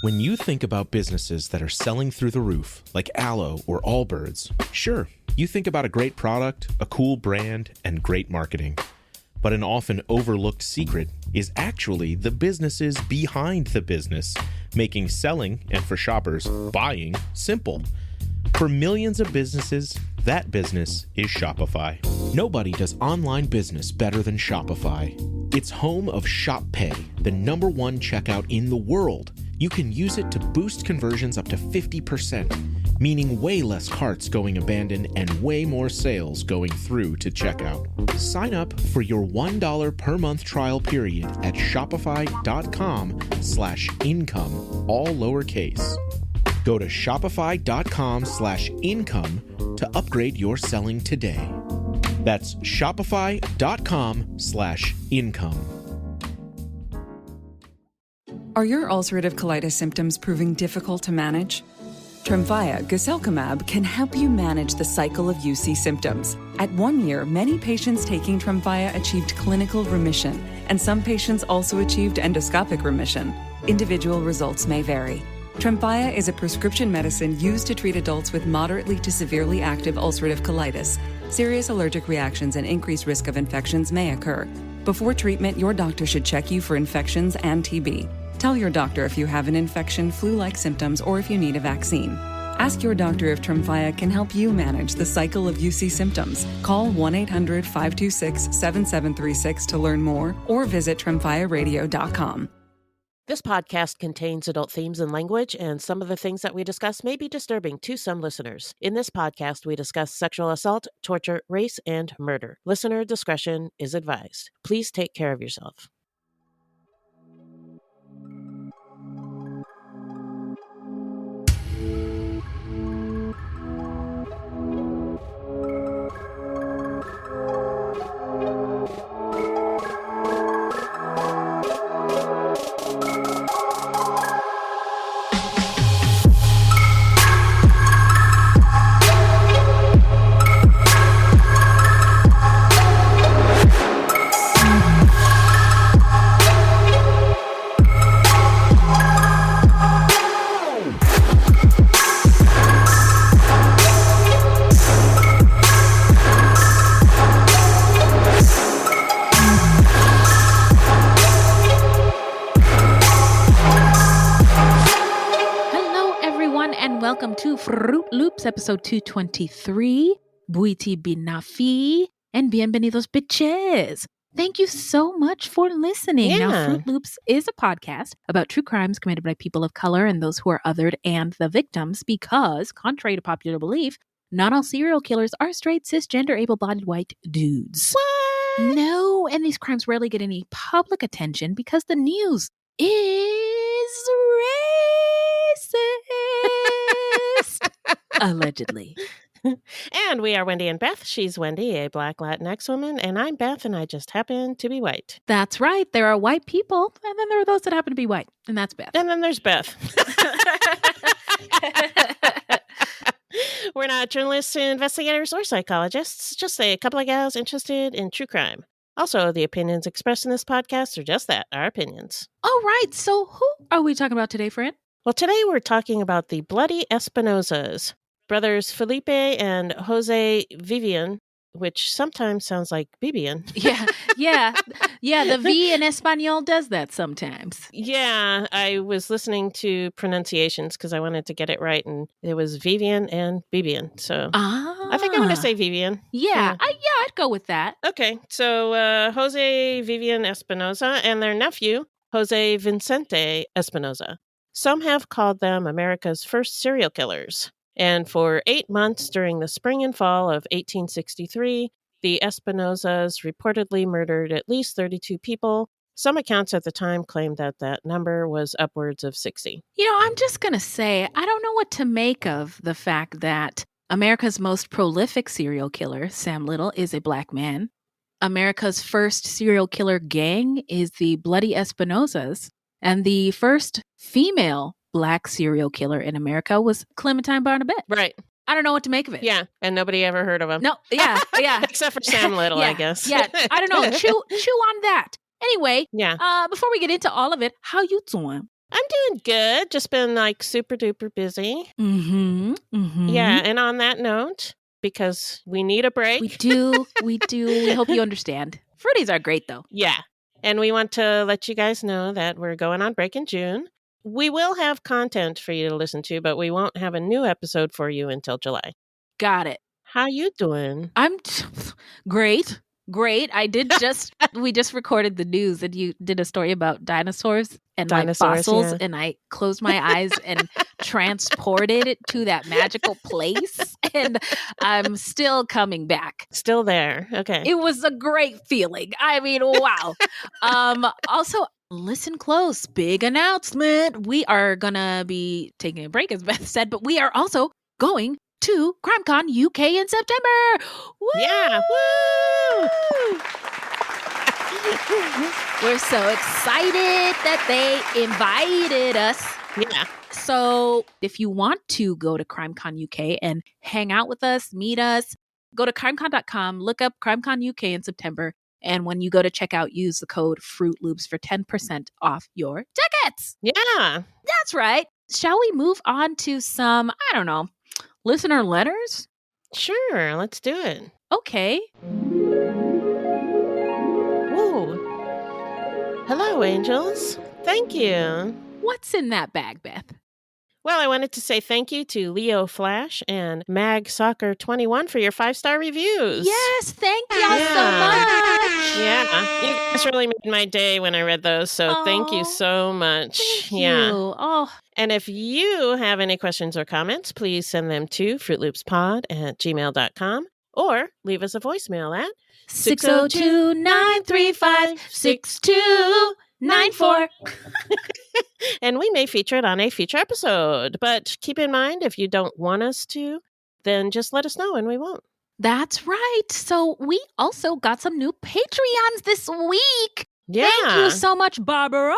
When you think about businesses that are selling through the roof, like Aloe or Allbirds, sure, you think about a great product, a cool brand, and great marketing. But an often overlooked secret is actually the businesses behind the business, making selling, and for shoppers, buying, simple. For millions of businesses, that business is Shopify. Nobody does online business better than Shopify. It's home of Shop Pay, the #1 checkout in the world. You can use it to boost conversions up to 50%, meaning way less carts going abandoned and way more sales going through to checkout. Sign up for your $1 per month trial period at shopify.com/income, all lowercase. Go to shopify.com/income to upgrade your selling today. That's shopify.com/income. Are your ulcerative colitis symptoms proving difficult to manage? Tremfya guselkumab can help you manage the cycle of UC symptoms. At 1 year, many patients taking Tremfya achieved clinical remission, and some patients also achieved endoscopic remission. Individual results may vary. Tremfya is a prescription medicine used to treat adults with moderately to severely active ulcerative colitis. Serious allergic reactions and increased risk of infections may occur. Before treatment, your doctor should check you for infections and TB. Tell your doctor if you have an infection, flu-like symptoms, or if you need a vaccine. Ask your doctor if Tremfya can help you manage the cycle of UC symptoms. Call 1-800-526-7736 to learn more, or visit tremfyaradio.com. This podcast contains adult themes and language, and some of the things that we discuss may be disturbing to some listeners. In this podcast, we discuss sexual assault, torture, race, and murder. Listener discretion is advised. Please take care of yourself. Welcome to Fruitloops, episode 223. Buiti binafi and bienvenidos bitches. Thank you so much for listening. Yeah. Now, Fruitloops is a podcast about true crimes committed by people of color and those who are othered and the victims because, contrary to popular belief, not all serial killers are straight, cisgender, able-bodied white dudes. What? No, and these crimes rarely get any public attention because the news is racist. Allegedly. And we are Wendy and Beth. She's Wendy, a Black Latinx woman, and I'm Beth, and I just happen to be white. That's right. There are white people, and then there are those that happen to be white, and that's Beth. And then there's Beth. We're not journalists, investigators, or psychologists, just a couple of gals interested in true crime. Also, the opinions expressed in this podcast are just that, our opinions. All right, so who are we talking about today, friend? Well, today we're talking about the Bloody Espinosas, brothers Felipe and José Vivian, which sometimes sounds like Vivian. Yeah, the V in Espanol does that sometimes. Yeah, I was listening to pronunciations because I wanted to get it right, and it was Vivian and Vivian. So I think I'm going to say Vivian. Yeah, I'd go with that. Okay, so José Vivian Espinosa and their nephew, José Vincente Espinosa. Some have called them America's first serial killers. And for 8 months during the spring and fall of 1863, the Espinosas reportedly murdered at least 32 people. Some accounts at the time claimed that that number was upwards of 60. You know, I'm just going to say, I don't know what to make of the fact that America's most prolific serial killer, Sam Little, is a black man. America's first serial killer gang is the Bloody Espinosas. And the first female Black serial killer in America was Clementine Barnabette. Right. I don't know what to make of it. Yeah, and nobody ever heard of him. No, yeah. Except for Sam Little, I guess. Yeah, I don't know. Chew on that. Anyway, yeah. Before we get into all of it, how you doing? I'm doing good. Just been like super duper busy. Mm-hmm. Mm-hmm. Yeah, and on that note, because we need a break. We do. We hope you understand. Fruities are great, though. Yeah. And we want to let you guys know that we're going on break in June. We will have content for you to listen to, but we won't have a new episode for you until July. Got it. How you doing? I'm great. We just recorded the news and you did a story about dinosaurs and like fossils. Yeah. And I closed my eyes and transported it to that magical place. And I'm still coming back. Still there. Okay. It was a great feeling. I mean, wow. Also, listen close. Big announcement. We are going to be taking a break, as Beth said, but we are also going to CrimeCon UK in September. Woo! Yeah. Woo! We're so excited that they invited us. Yeah. So if you want to go to CrimeCon UK and hang out with us, meet us, go to crimecon.com, look up CrimeCon UK in September. And when you go to checkout, use the code Fruitloops for 10% off your tickets. Yeah. That's right. Shall we move on to some, I don't know, listener letters? Sure, let's do it. Okay. Whoa. Hello, angels. Thank you. What's in that bag, Beth? Well, I wanted to say thank you to Leo Flash and Mag Soccer 21 for your 5-star reviews. Yes, thank y'all so much. Yeah, you guys really made my day when I read those, so thank you so much. Thank you. Oh. And if you have any questions or comments, please send them to fruitloopspod@gmail.com or leave us a voicemail at 602-935-6294. And we may feature it on a future episode. But keep in mind, if you don't want us to, then just let us know and we won't. That's right. So we also got some new Patreons this week. Yeah. Thank you so much, Barbara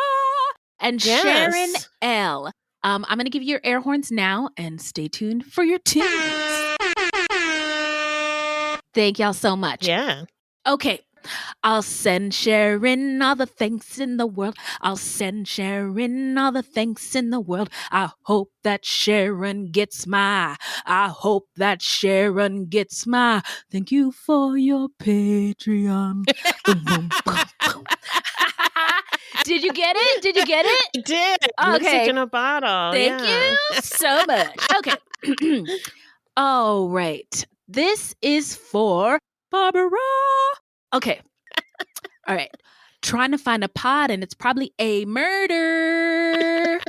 and Sharon L. I'm going to give you your air horns now and stay tuned for your tunes. Thank y'all so much. Yeah. Okay. I'll send Sharon all the thanks in the world. I'll send Sharon all the thanks in the world. I hope that Sharon gets my. I hope that Sharon gets my. Thank you for your Patreon. Boom, boom, boom, boom. Did you get it? Did you get it? I did. Okay. Lipstick in a bottle. Thank you so much. Okay. All right. This is for Barbara. Okay. All right. Trying to find a pod and it's probably a murder.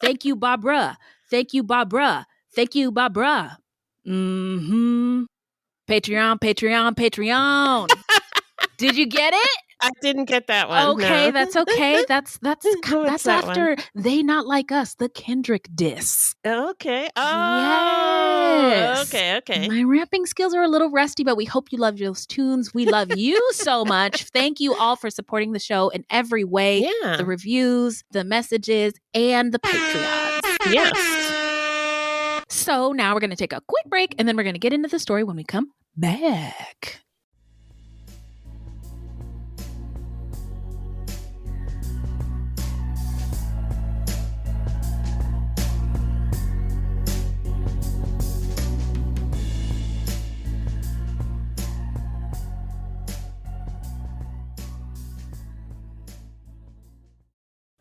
Thank you, Barbara. Thank you, Barbara. Thank you, Barbara. Mm-hmm. Patreon, Patreon, Patreon. Did you get it? I didn't get that one. Okay, no. That's okay. That's after one? They Not Like Us, the Kendrick diss. Okay. Oh, yes. Okay. My rapping skills are a little rusty, but we hope you love those tunes. We love you so much. Thank you all for supporting the show in every way. Yeah. The reviews, the messages, and the Patreons. Yes. So now we're going to take a quick break, and then we're going to get into the story when we come back.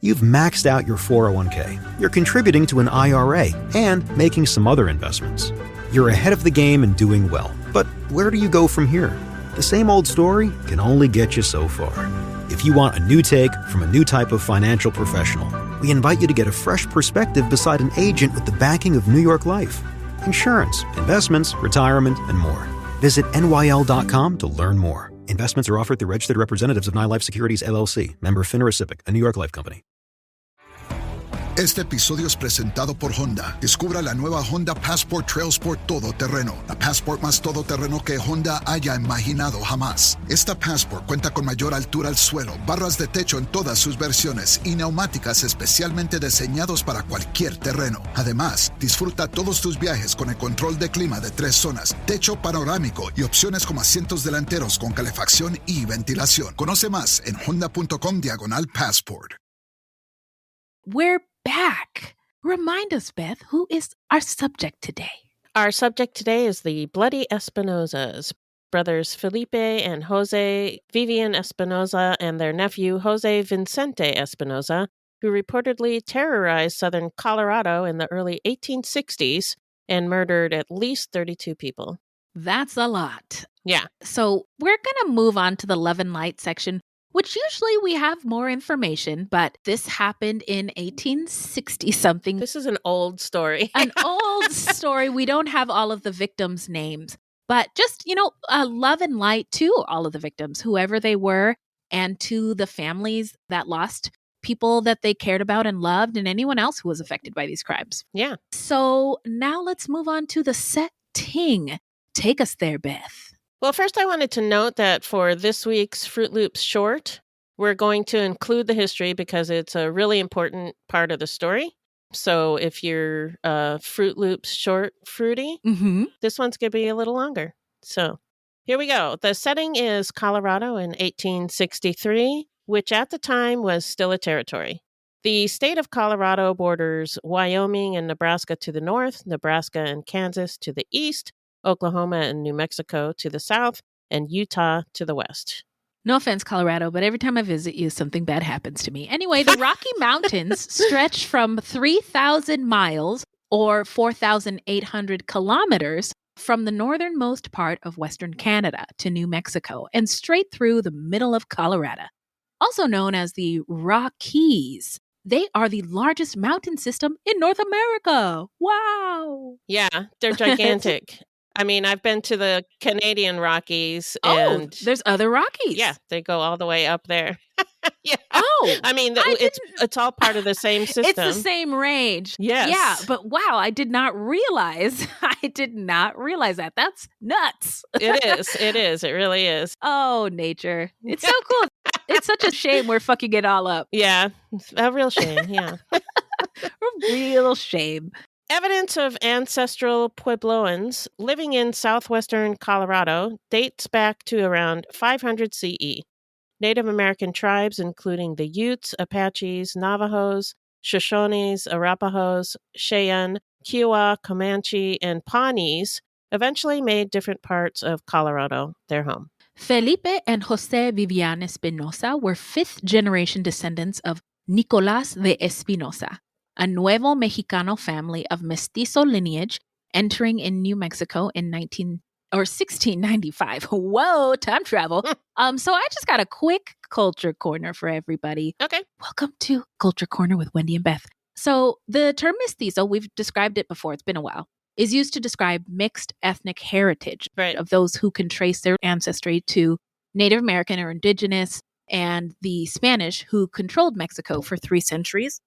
You've maxed out your 401k, you're contributing to an IRA, and making some other investments. You're ahead of the game and doing well. But where do you go from here? The same old story can only get you so far. If you want a new take from a new type of financial professional, we invite you to get a fresh perspective beside an agent with the backing of New York Life. Insurance, investments, retirement, and more. Visit nyl.com to learn more. Investments are offered through registered representatives of NyLife Securities, LLC. Member FINRA SIPC, a New York Life company. Este episodio es presentado por Honda. Descubra la nueva Honda Passport Trail Sport Todoterreno. La Passport más todoterreno que Honda haya imaginado jamás. Esta Passport cuenta con mayor altura al suelo, barras de techo en todas sus versiones y neumáticas especialmente diseñados para cualquier terreno. Además, disfruta todos tus viajes con el control de clima de 3 zonas, techo panorámico y opciones como asientos delanteros con calefacción y ventilación. Conoce más en honda.com/passport. We're back. Remind us, Beth, who is our subject today? Our subject today is the Bloody Espinosas, brothers Felipe and José Vivian Espinosa and their nephew José Vincente Espinosa, who reportedly terrorized southern Colorado in the early 1860s and murdered at least 32 people. That's a lot. Yeah. So we're going to move on to the Love and Light section, which usually we have more information, but this happened in 1860-something. This is an old story. An old story. We don't have all of the victims' names, but just, love and light to all of the victims, whoever they were, and to the families that lost people that they cared about and loved, and anyone else who was affected by these crimes. Yeah. So now let's move on to the setting. Take us there, Beth. Well, first I wanted to note that for this week's Fruitloops short, we're going to include the history because it's a really important part of the story. So if you're Fruitloops short fruity, this one's going to be a little longer. So here we go. The setting is Colorado in 1863, which at the time was still a territory. The state of Colorado borders Wyoming and Nebraska to the north, Nebraska and Kansas to the east, Oklahoma and New Mexico to the south, and Utah to the west. No offense, Colorado, but every time I visit you, something bad happens to me. Anyway, the Rocky Mountains stretch from 3,000 miles or 4,800 kilometers from the northernmost part of Western Canada to New Mexico and straight through the middle of Colorado. Also known as the Rockies. They are the largest mountain system in North America. Wow. Yeah, they're gigantic. I mean, I've been to the Canadian Rockies. And there's other Rockies. Yeah, they go all the way up there. Yeah. Oh. I mean, it's all part of the same system. It's the same range. Yes. Yeah, but wow, I did not realize. That. That's nuts. It is. It really is. Oh, nature. It's so cool. It's such a shame we're fucking it all up. Yeah, a real shame, yeah. A real shame. Evidence of ancestral Puebloans living in southwestern Colorado dates back to around 500 CE. Native American tribes, including the Utes, Apaches, Navajos, Shoshones, Arapahoes, Cheyenne, Kiowa, Comanche, and Pawnees, eventually made different parts of Colorado their home. Felipe and José Vivian Espinosa were fifth-generation descendants of Nicolás de Espinosa, a Nuevo Mexicano family of mestizo lineage entering in New Mexico in 1695. Whoa, time travel. So I just got a quick culture corner for everybody. Okay. Welcome to Culture Corner with Wendy and Beth. So the term mestizo, we've described it before, it's been a while, is used to describe mixed ethnic heritage of those who can trace their ancestry to Native American or indigenous and the Spanish who controlled Mexico for 3 centuries,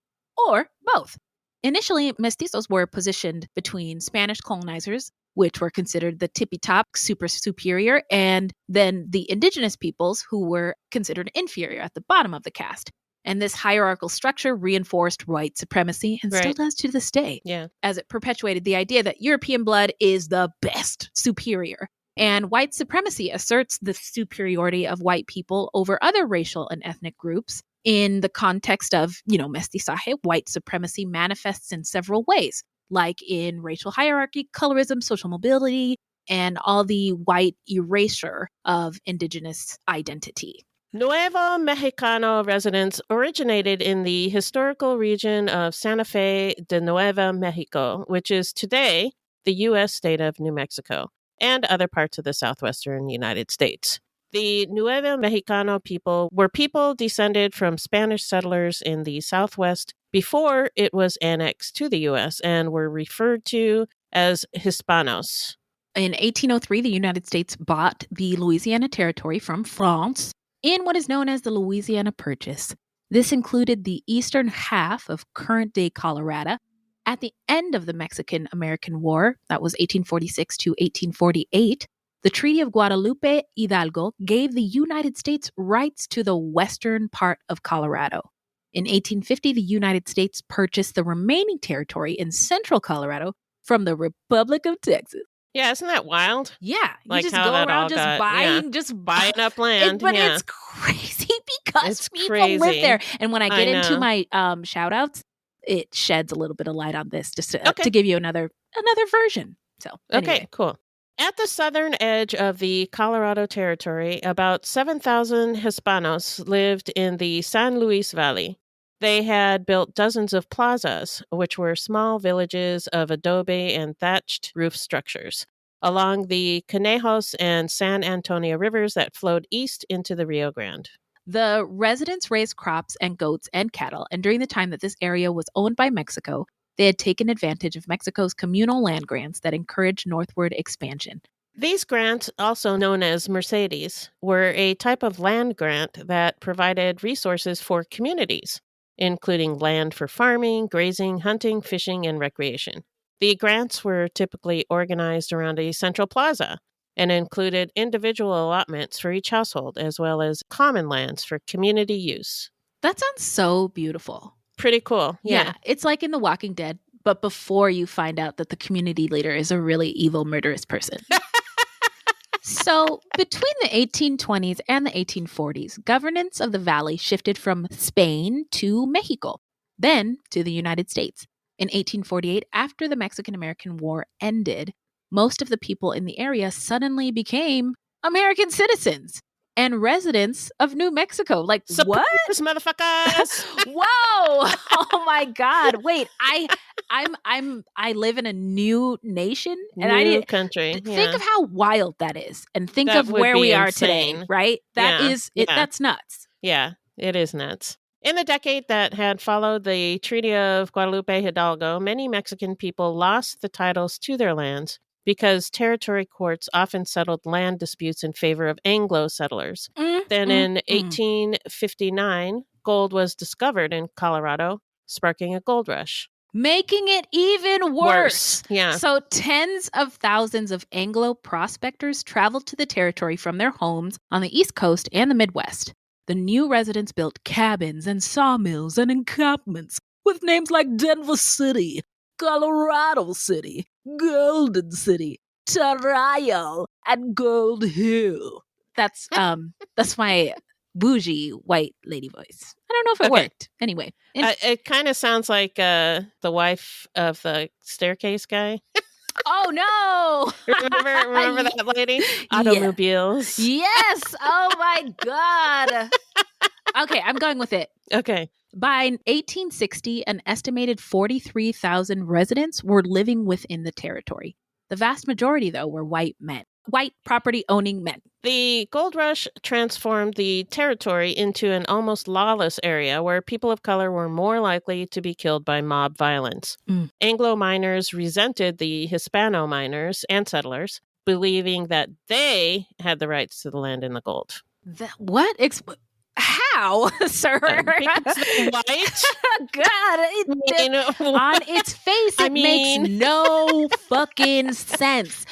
or both. Initially, mestizos were positioned between Spanish colonizers, which were considered the tippy-top, super superior, and then the indigenous peoples who were considered inferior at the bottom of the caste. And this hierarchical structure reinforced white supremacy and still does to this day, as it perpetuated the idea that European blood is the best, superior. And white supremacy asserts the superiority of white people over other racial and ethnic groups. In the context of, mestizaje, white supremacy manifests in several ways, like in racial hierarchy, colorism, social mobility, and all the white erasure of indigenous identity. Nuevo Mexicano residents originated in the historical region of Santa Fe de Nueva Mexico, which is today the U.S. state of New Mexico, and other parts of the southwestern United States. The Nuevo Mexicano people were people descended from Spanish settlers in the Southwest before it was annexed to the U.S. and were referred to as Hispanos. In 1803, the United States bought the Louisiana Territory from France in what is known as the Louisiana Purchase. This included the eastern half of current-day Colorado. At the end of the Mexican-American War, that was 1846 to 1848, the Treaty of Guadalupe Hidalgo gave the United States rights to the western part of Colorado. In 1850, the United States purchased the remaining territory in central Colorado from the Republic of Texas. Yeah, isn't that wild? Yeah, like you just how go that around all just got, buying up land. But it's crazy because It's people crazy. live there. And when I get I into know. my shout outs, it sheds a little bit of light on this just to give you another version. So anyway. Okay, cool. At the southern edge of the Colorado Territory, about 7,000 Hispanos lived in the San Luis Valley. They had built dozens of plazas, which were small villages of adobe and thatched roof structures, along the Conejos and San Antonio rivers that flowed east into the Rio Grande. The residents raised crops and goats and cattle, and during the time that this area was owned by Mexico, they had taken advantage of Mexico's communal land grants that encouraged northward expansion. These grants, also known as Mercedes, were a type of land grant that provided resources for communities, including land for farming, grazing, hunting, fishing, and recreation. The grants were typically organized around a central plaza and included individual allotments for each household, as well as common lands for community use. That sounds so beautiful. Pretty cool. Yeah. It's like in The Walking Dead, but before you find out that the community leader is a really evil, murderous person. So between the 1820s and the 1840s, governance of the valley shifted from Spain to Mexico, then to the United States. In 1848, after the Mexican-American War ended, most of the people in the area suddenly became American citizens and residents of New Mexico. Like, what? Motherfuckers! Whoa! Oh my God! Wait, I live in a new nation and new country. Think of how wild that is, and think That of would where be we are insane. today. Right? That Yeah, is it. yeah. That's nuts. Yeah, it is nuts. In the decade that had followed the Treaty of Guadalupe Hidalgo, many Mexican people lost the titles to their lands because territory courts often settled land disputes in favor of Anglo settlers. Then in 1859, gold was discovered in Colorado, sparking a gold rush. Making it even worse. Yeah. So tens of thousands of Anglo prospectors traveled to the territory from their homes on the East Coast and the Midwest. The new residents built cabins and sawmills and encampments with names like Denver City, Colorado City, Golden City, Tarrayo, and Gold Hill. That's my bougie white lady voice. I don't know if it worked. Anyway. It kind of sounds like the wife of the staircase guy. Oh, no. Remember that lady? Automobiles. Yes. Oh, my God. Okay, I'm going with it. Okay. By 1860, an estimated 43,000 residents were living within the territory. The vast majority, though, were white men. White property-owning men. The gold rush transformed the territory into an almost lawless area where people of color were more likely to be killed by mob violence. Anglo miners resented the Hispano miners and settlers, believing that they had the rights to the land and the gold. What? How, sir? Because they're white? God, on its face, it makes no fucking sense.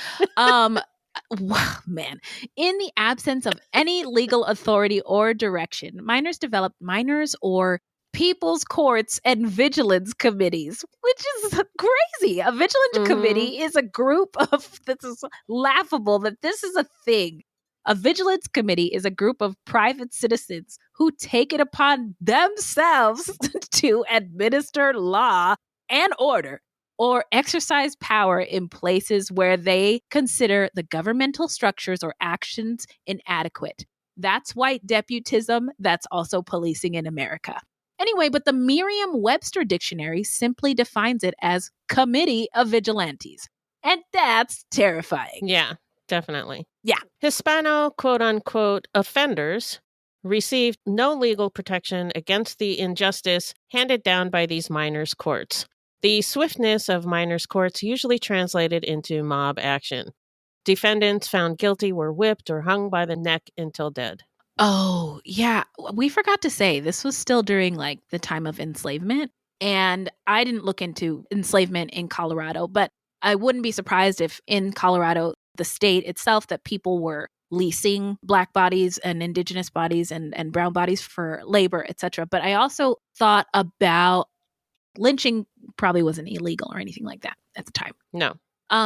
Wow, man. In the absence of any legal authority or direction, miners developed miners or people's courts and vigilance committees, which is crazy. A vigilance committee is a group of, this is laughable that this is a thing. A vigilance committee is a group of private citizens who take it upon themselves to administer law and order or exercise power in places where they consider the governmental structures or actions inadequate. That's white deputism. That's also policing in America. Anyway, but the Merriam-Webster dictionary simply defines it as committee of vigilantes. And that's terrifying. Yeah, definitely. Yeah. Hispano, quote-unquote, offenders received no legal protection against the injustice handed down by these miners' courts. The swiftness of miners' courts usually translated into mob action. Defendants found guilty were whipped or hung by the neck until dead. Oh, yeah. We forgot to say this was still during like the time of enslavement. And I didn't look into enslavement in Colorado, but I wouldn't be surprised if in Colorado, the state itself, that people were leasing Black bodies and Indigenous bodies and brown bodies for labor, etc. But I also thought about lynching probably wasn't illegal or anything like that at the time. No.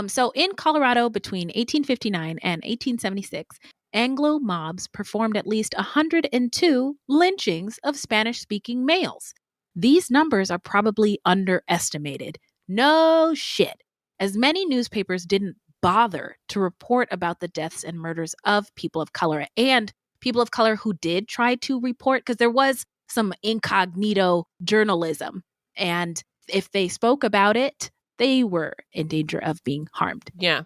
So in Colorado between 1859 and 1876, Anglo mobs performed at least 102 lynchings of Spanish-speaking males. these numbers are probably underestimated. No shit. As many newspapers didn't bother to report about the deaths and murders of people of color, and people of color who did try to report, because there was some incognito journalism. And if they spoke about it, they were in danger of being harmed. Yeah.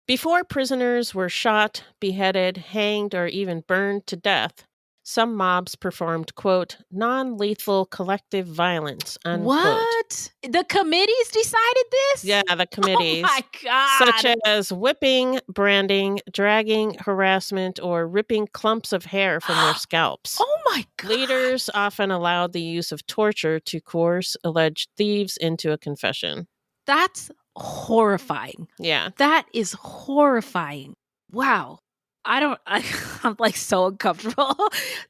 Before prisoners were shot, beheaded, hanged, or even burned to death, some mobs performed, quote, non-lethal collective violence, unquote. What? The committees decided this? Yeah, the committees. Oh my God. Such as whipping, branding, dragging, harassment, or ripping clumps of hair from their scalps. Oh my God. Leaders often allowed the use of torture to coerce alleged thieves into a confession. That's horrifying. Yeah. That is horrifying. Wow. I'm like so uncomfortable.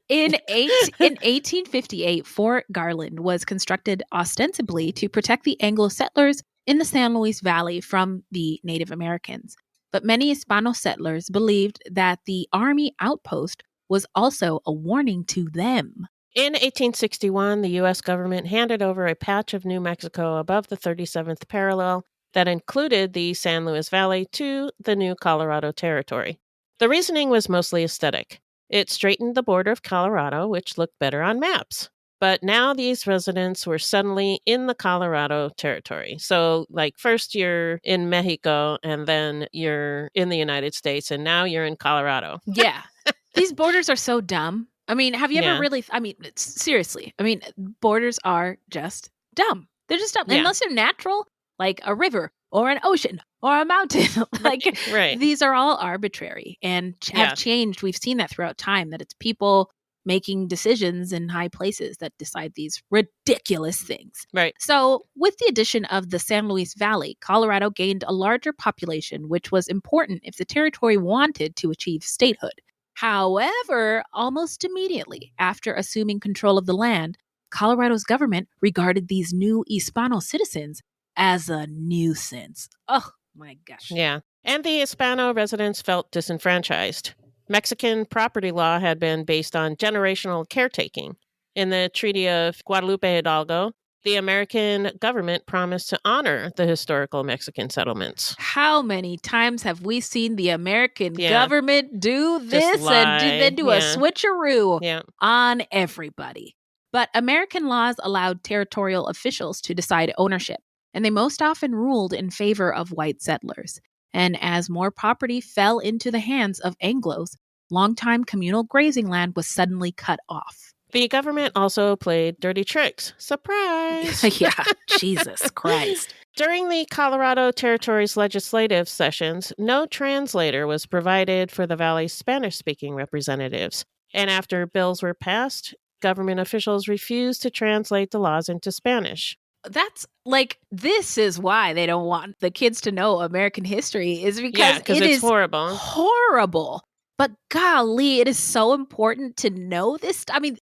In 1858, Fort Garland was constructed ostensibly to protect the Anglo settlers in the San Luis Valley from the Native Americans. But many Hispano settlers believed that the army outpost was also a warning to them. In 1861, the U.S. government handed over a patch of New Mexico above the 37th parallel that included the San Luis Valley to the new Colorado Territory. The reasoning was mostly aesthetic. It straightened the border of Colorado, which looked better on maps. But now these residents were suddenly in the Colorado Territory. So, like, first you're in Mexico, and then you're in the United States, and now you're in Colorado. Yeah. These borders are so dumb. I mean, have you ever really, seriously, borders are just dumb. They're just dumb. Yeah. Unless they're natural, like a river or an ocean or a mountain. Right. These are all arbitrary and have changed. We've seen that throughout time, that it's people making decisions in high places that decide these ridiculous things. Right. So with the addition of the San Luis Valley, Colorado gained a larger population, which was important if the territory wanted to achieve statehood. However, almost immediately after assuming control of the land, Colorado's government regarded these new Hispano citizens as a nuisance. Oh my gosh. Yeah. And the Hispano residents felt disenfranchised. Mexican property law had been based on generational caretaking. In the Treaty of Guadalupe Hidalgo, the American government promised to honor the historical Mexican settlements. How many times have we seen the American government do this and then do a switcheroo on everybody? But American laws allowed territorial officials to decide ownership, and they most often ruled in favor of white settlers. And as more property fell into the hands of Anglos, longtime communal grazing land was suddenly cut off. The government also played dirty tricks. Surprise! Yeah, Jesus Christ. During the Colorado Territory's legislative sessions, no translator was provided for the Valley's Spanish-speaking representatives. And after bills were passed, government officials refused to translate the laws into Spanish. That's this is why they don't want the kids to know American history, is because it's horrible. Horrible. But golly, it is so important to know this.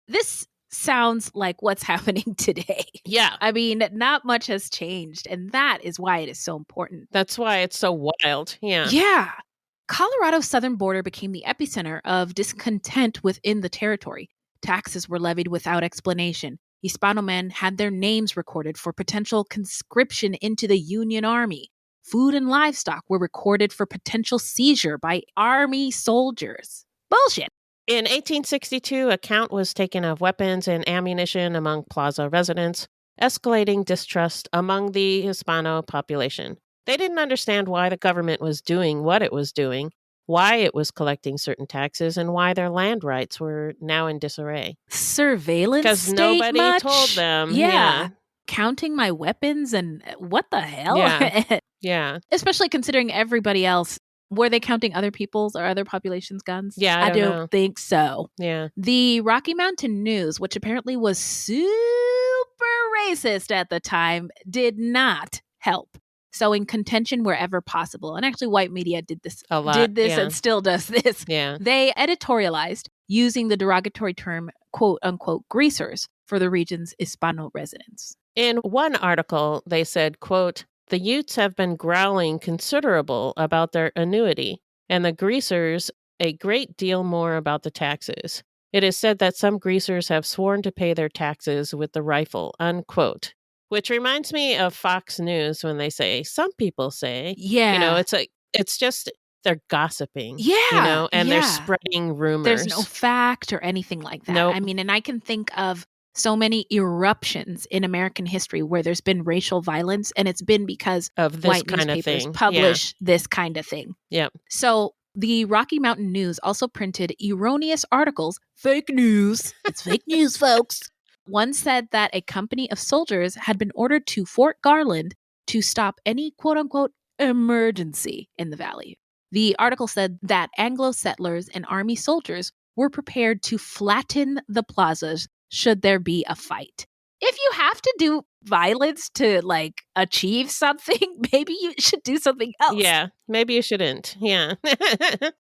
This sounds like what's happening today. Yeah. Not much has changed, and that is why it is so important. That's why it's so wild. Yeah. Yeah. Colorado's southern border became the epicenter of discontent within the territory. Taxes were levied without explanation. Hispano men had their names recorded for potential conscription into the Union Army. Food and livestock were recorded for potential seizure by Army soldiers. Bullshit. In 1862, a count was taken of weapons and ammunition among Plaza residents, escalating distrust among the Hispano population. They didn't understand why the government was doing what it was doing, why it was collecting certain taxes, and why their land rights were now in disarray. Surveillance Because nobody told them. Yeah. Counting my weapons and what the hell? Yeah. Yeah. Especially considering everybody else. Were they counting other people's or other populations' guns? Yeah, I don't know. Think so. Yeah. The Rocky Mountain News, which apparently was super racist at the time, did not help sowing contention wherever possible. And actually, white media did this a lot. And still does this. Yeah. They editorialized using the derogatory term, quote unquote, greasers for the region's Hispano residents. In one article, they said, quote, "The Utes have been growling considerable about their annuity, and the greasers a great deal more about the taxes. It is said that some greasers have sworn to pay their taxes with the rifle, unquote. Which reminds me of Fox News when they say, some people say, Yeah. it's just they're gossiping, Yeah. and they're yeah. spreading rumors. There's no fact or anything like that. Nope. I mean, and I can think of so many eruptions in American history where there's been racial violence, and it's been because of this white kind of newspapers thing. publish this kind of thing. Yep. So the Rocky Mountain News also printed erroneous articles, fake news. It's fake news, folks. One said that a company of soldiers had been ordered to Fort Garland to stop any quote-unquote emergency in the valley. The article said that Anglo settlers and army soldiers were prepared to flatten the plazas should there be a fight. If you have to do violence to achieve something, maybe you should do something else. Yeah, maybe you shouldn't. Yeah.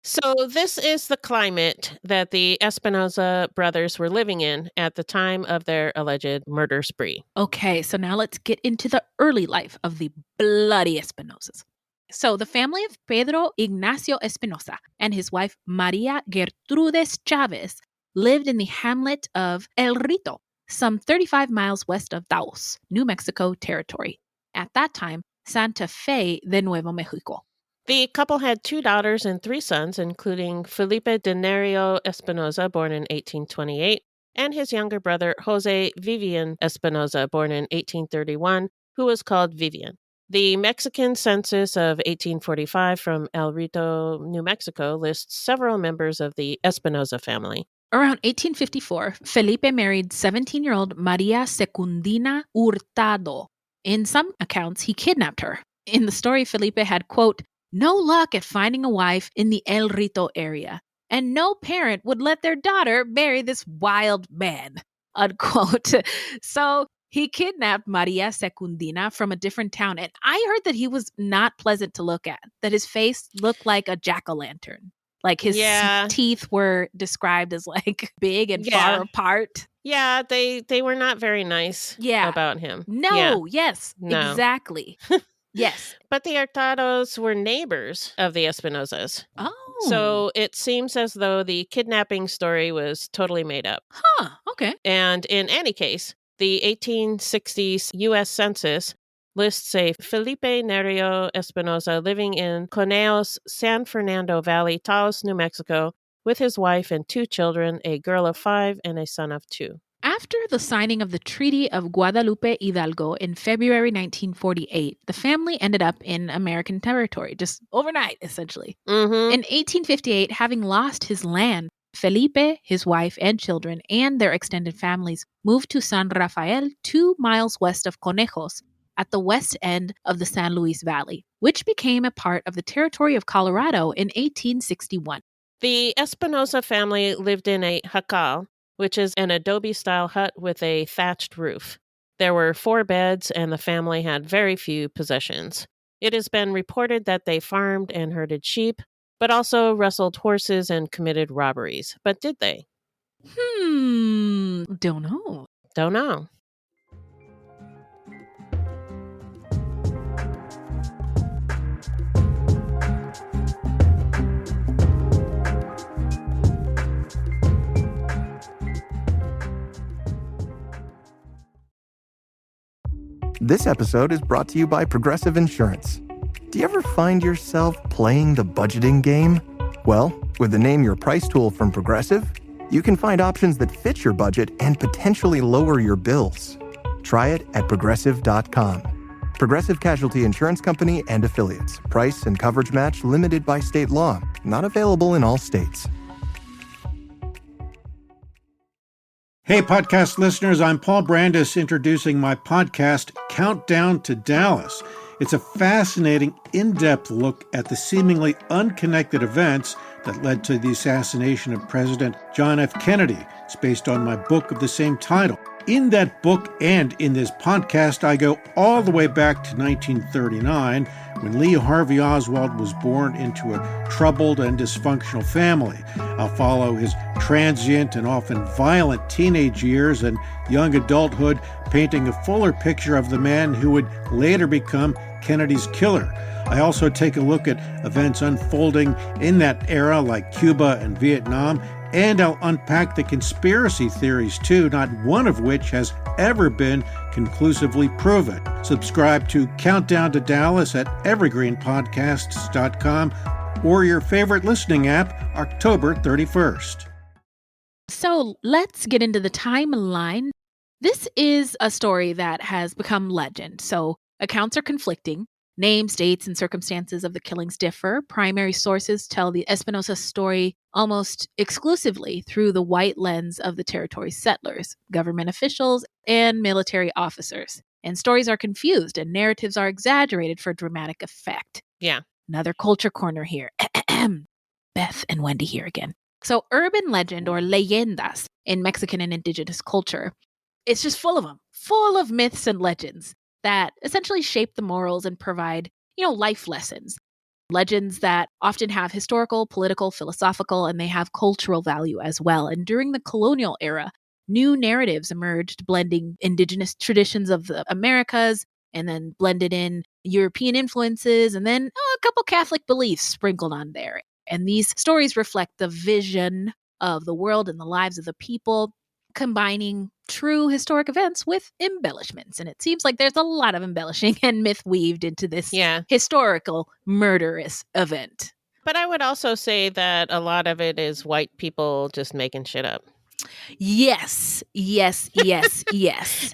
So this is the climate that the Espinosa brothers were living in at the time of their alleged murder spree. Okay, so now let's get into the early life of the Bloody Espinosas. So the family of Pedro Ignacio Espinosa and his wife Maria Gertrudes Chavez lived in the hamlet of El Rito, some 35 miles west of Taos, New Mexico territory. At that time, Santa Fe de Nuevo Mexico. The couple had 2 daughters and 3 sons, including Felipe de Nerio Espinosa, born in 1828, and his younger brother, José Vivian Espinosa, born in 1831, who was called Vivian. The Mexican census of 1845 from El Rito, New Mexico, lists several members of the Espinosa family. Around 1854, Felipe married 17-year-old Maria Secundina Hurtado. In some accounts, he kidnapped her. In the story, Felipe had, quote, no luck at finding a wife in the El Rito area, and no parent would let their daughter marry this wild man, unquote. So he kidnapped Maria Secundina from a different town, and I heard that he was not pleasant to look at, that his face looked like a jack-o'-lantern. Like his teeth were described as big and far apart. Yeah, they were not very nice about him. No, yes, exactly. Yes. But the Hurtados were neighbors of the Espinosas. Oh. So it seems as though the kidnapping story was totally made up. Huh, okay. And in any case, the 1860s U.S. Census lists a Felipe Nerio Espinosa living in Conejos, San Fernando Valley, Taos, New Mexico, with his wife and 2 children, a girl of 5 and a son of 2. After the signing of the Treaty of Guadalupe Hidalgo in February 1948, the family ended up in American territory, just overnight, essentially. Mm-hmm. In 1858, having lost his land, Felipe, his wife and children, and their extended families moved to San Rafael, 2 miles west of Conejos, at the west end of the San Luis Valley, which became a part of the territory of Colorado in 1861. The Espinosa family lived in a jacal, which is an adobe-style hut with a thatched roof. There were 4 beds, and the family had very few possessions. It has been reported that they farmed and herded sheep, but also rustled horses and committed robberies. But did they? Don't know. Don't know. This episode is brought to you by Progressive Insurance. Do you ever find yourself playing the budgeting game? Well, with the Name Your Price tool from Progressive, you can find options that fit your budget and potentially lower your bills. Try it at Progressive.com. Progressive Casualty Insurance Company and Affiliates. Price and coverage match limited by state law. Not available in all states. Hey, podcast listeners, I'm Paul Brandis introducing my podcast, Countdown to Dallas. It's a fascinating, in-depth look at the seemingly unconnected events that led to the assassination of President John F. Kennedy. It's based on my book of the same title. In that book and in this podcast, I go all the way back to 1939, when Lee Harvey Oswald was born into a troubled and dysfunctional family. I'll follow his transient and often violent teenage years and young adulthood, painting a fuller picture of the man who would later become Kennedy's killer. I also take a look at events unfolding in that era like Cuba and Vietnam, And I'll unpack the conspiracy theories too, not one of which has ever been conclusively proven. Subscribe to Countdown to Dallas at evergreenpodcasts.com or your favorite listening app, October 31st. So let's get into the timeline. This is a story that has become legend. So accounts are conflicting. Names, dates, and circumstances of the killings differ. Primary sources tell the Espinosa story almost exclusively through the white lens of the territory's settlers, government officials, and military officers. And stories are confused and narratives are exaggerated for dramatic effect. Yeah. Another culture corner here. Beth and Wendy here again. So urban legend or leyendas in Mexican and indigenous culture, it's just full of them, full of myths and legends that essentially shape the morals and provide, life lessons. Legends that often have historical, political, philosophical, and they have cultural value as well. And during the colonial era, new narratives emerged, blending indigenous traditions of the Americas and then blended in European influences and then a couple Catholic beliefs sprinkled on there. And these stories reflect the vision of the world and the lives of the people, combining true historic events with embellishments. And it seems like there's a lot of embellishing and myth weaved into this historical murderous event. But I would also say that a lot of it is white people just making shit up. Yes.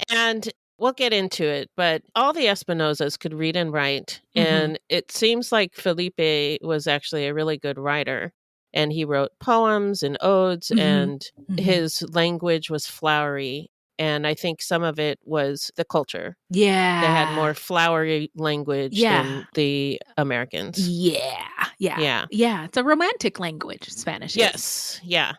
And we'll get into it, but all the Espinosas could read and write. And it seems like Felipe was actually a really good writer. And he wrote poems and odes, and his language was flowery. And I think some of it was the culture. Yeah. They had more flowery language than the Americans. Yeah. It's a romantic language, Spanish. Yes. Yeah.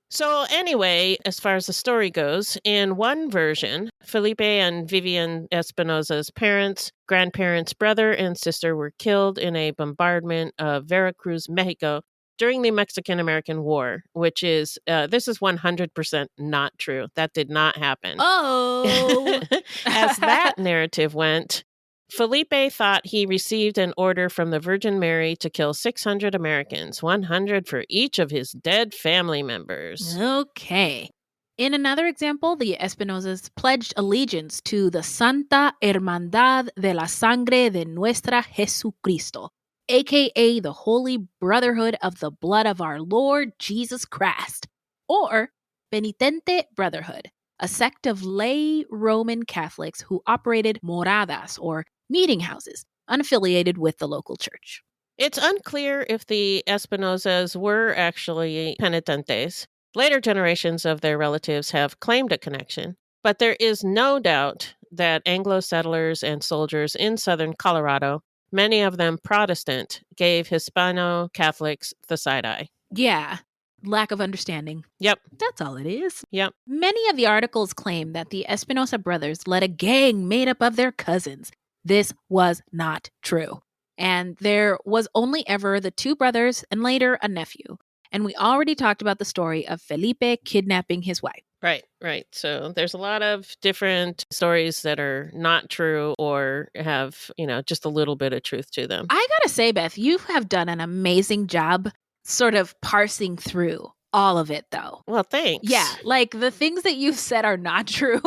So anyway, as far as the story goes, in one version, Felipe and Vivian Espinosa's parents, grandparents, brother, and sister were killed in a bombardment of Veracruz, Mexico, during the Mexican-American War, which is, this is 100% not true. That did not happen. Oh! As that narrative went, Felipe thought he received an order from the Virgin Mary to kill 600 Americans, 100 for each of his dead family members. Okay. In another example, the Espinosas pledged allegiance to the Santa Hermandad de la Sangre de Nuestra Jesucristo, aka the Holy Brotherhood of the Blood of our Lord Jesus Christ, or Penitente Brotherhood, a sect of lay Roman Catholics who operated moradas, or meeting houses, unaffiliated with the local church. It's unclear if the Espinosas were actually penitentes. Later generations of their relatives have claimed a connection, but there is no doubt that Anglo settlers and soldiers in southern Colorado, many of them Protestant, gave Hispano-Catholics the side eye. Yeah. Lack of understanding. Yep. That's all it is. Yep. Many of the articles claim that the Espinosa brothers led a gang made up of their cousins. This was not true. And there was only ever the two brothers and later a nephew. And we already talked about the story of Felipe kidnapping his wife. Right. So there's a lot of different stories that are not true or have, just a little bit of truth to them. I gotta say, Beth, you have done an amazing job sort of parsing through all of it, though. Well, thanks. Yeah, like the things that you've said are not true.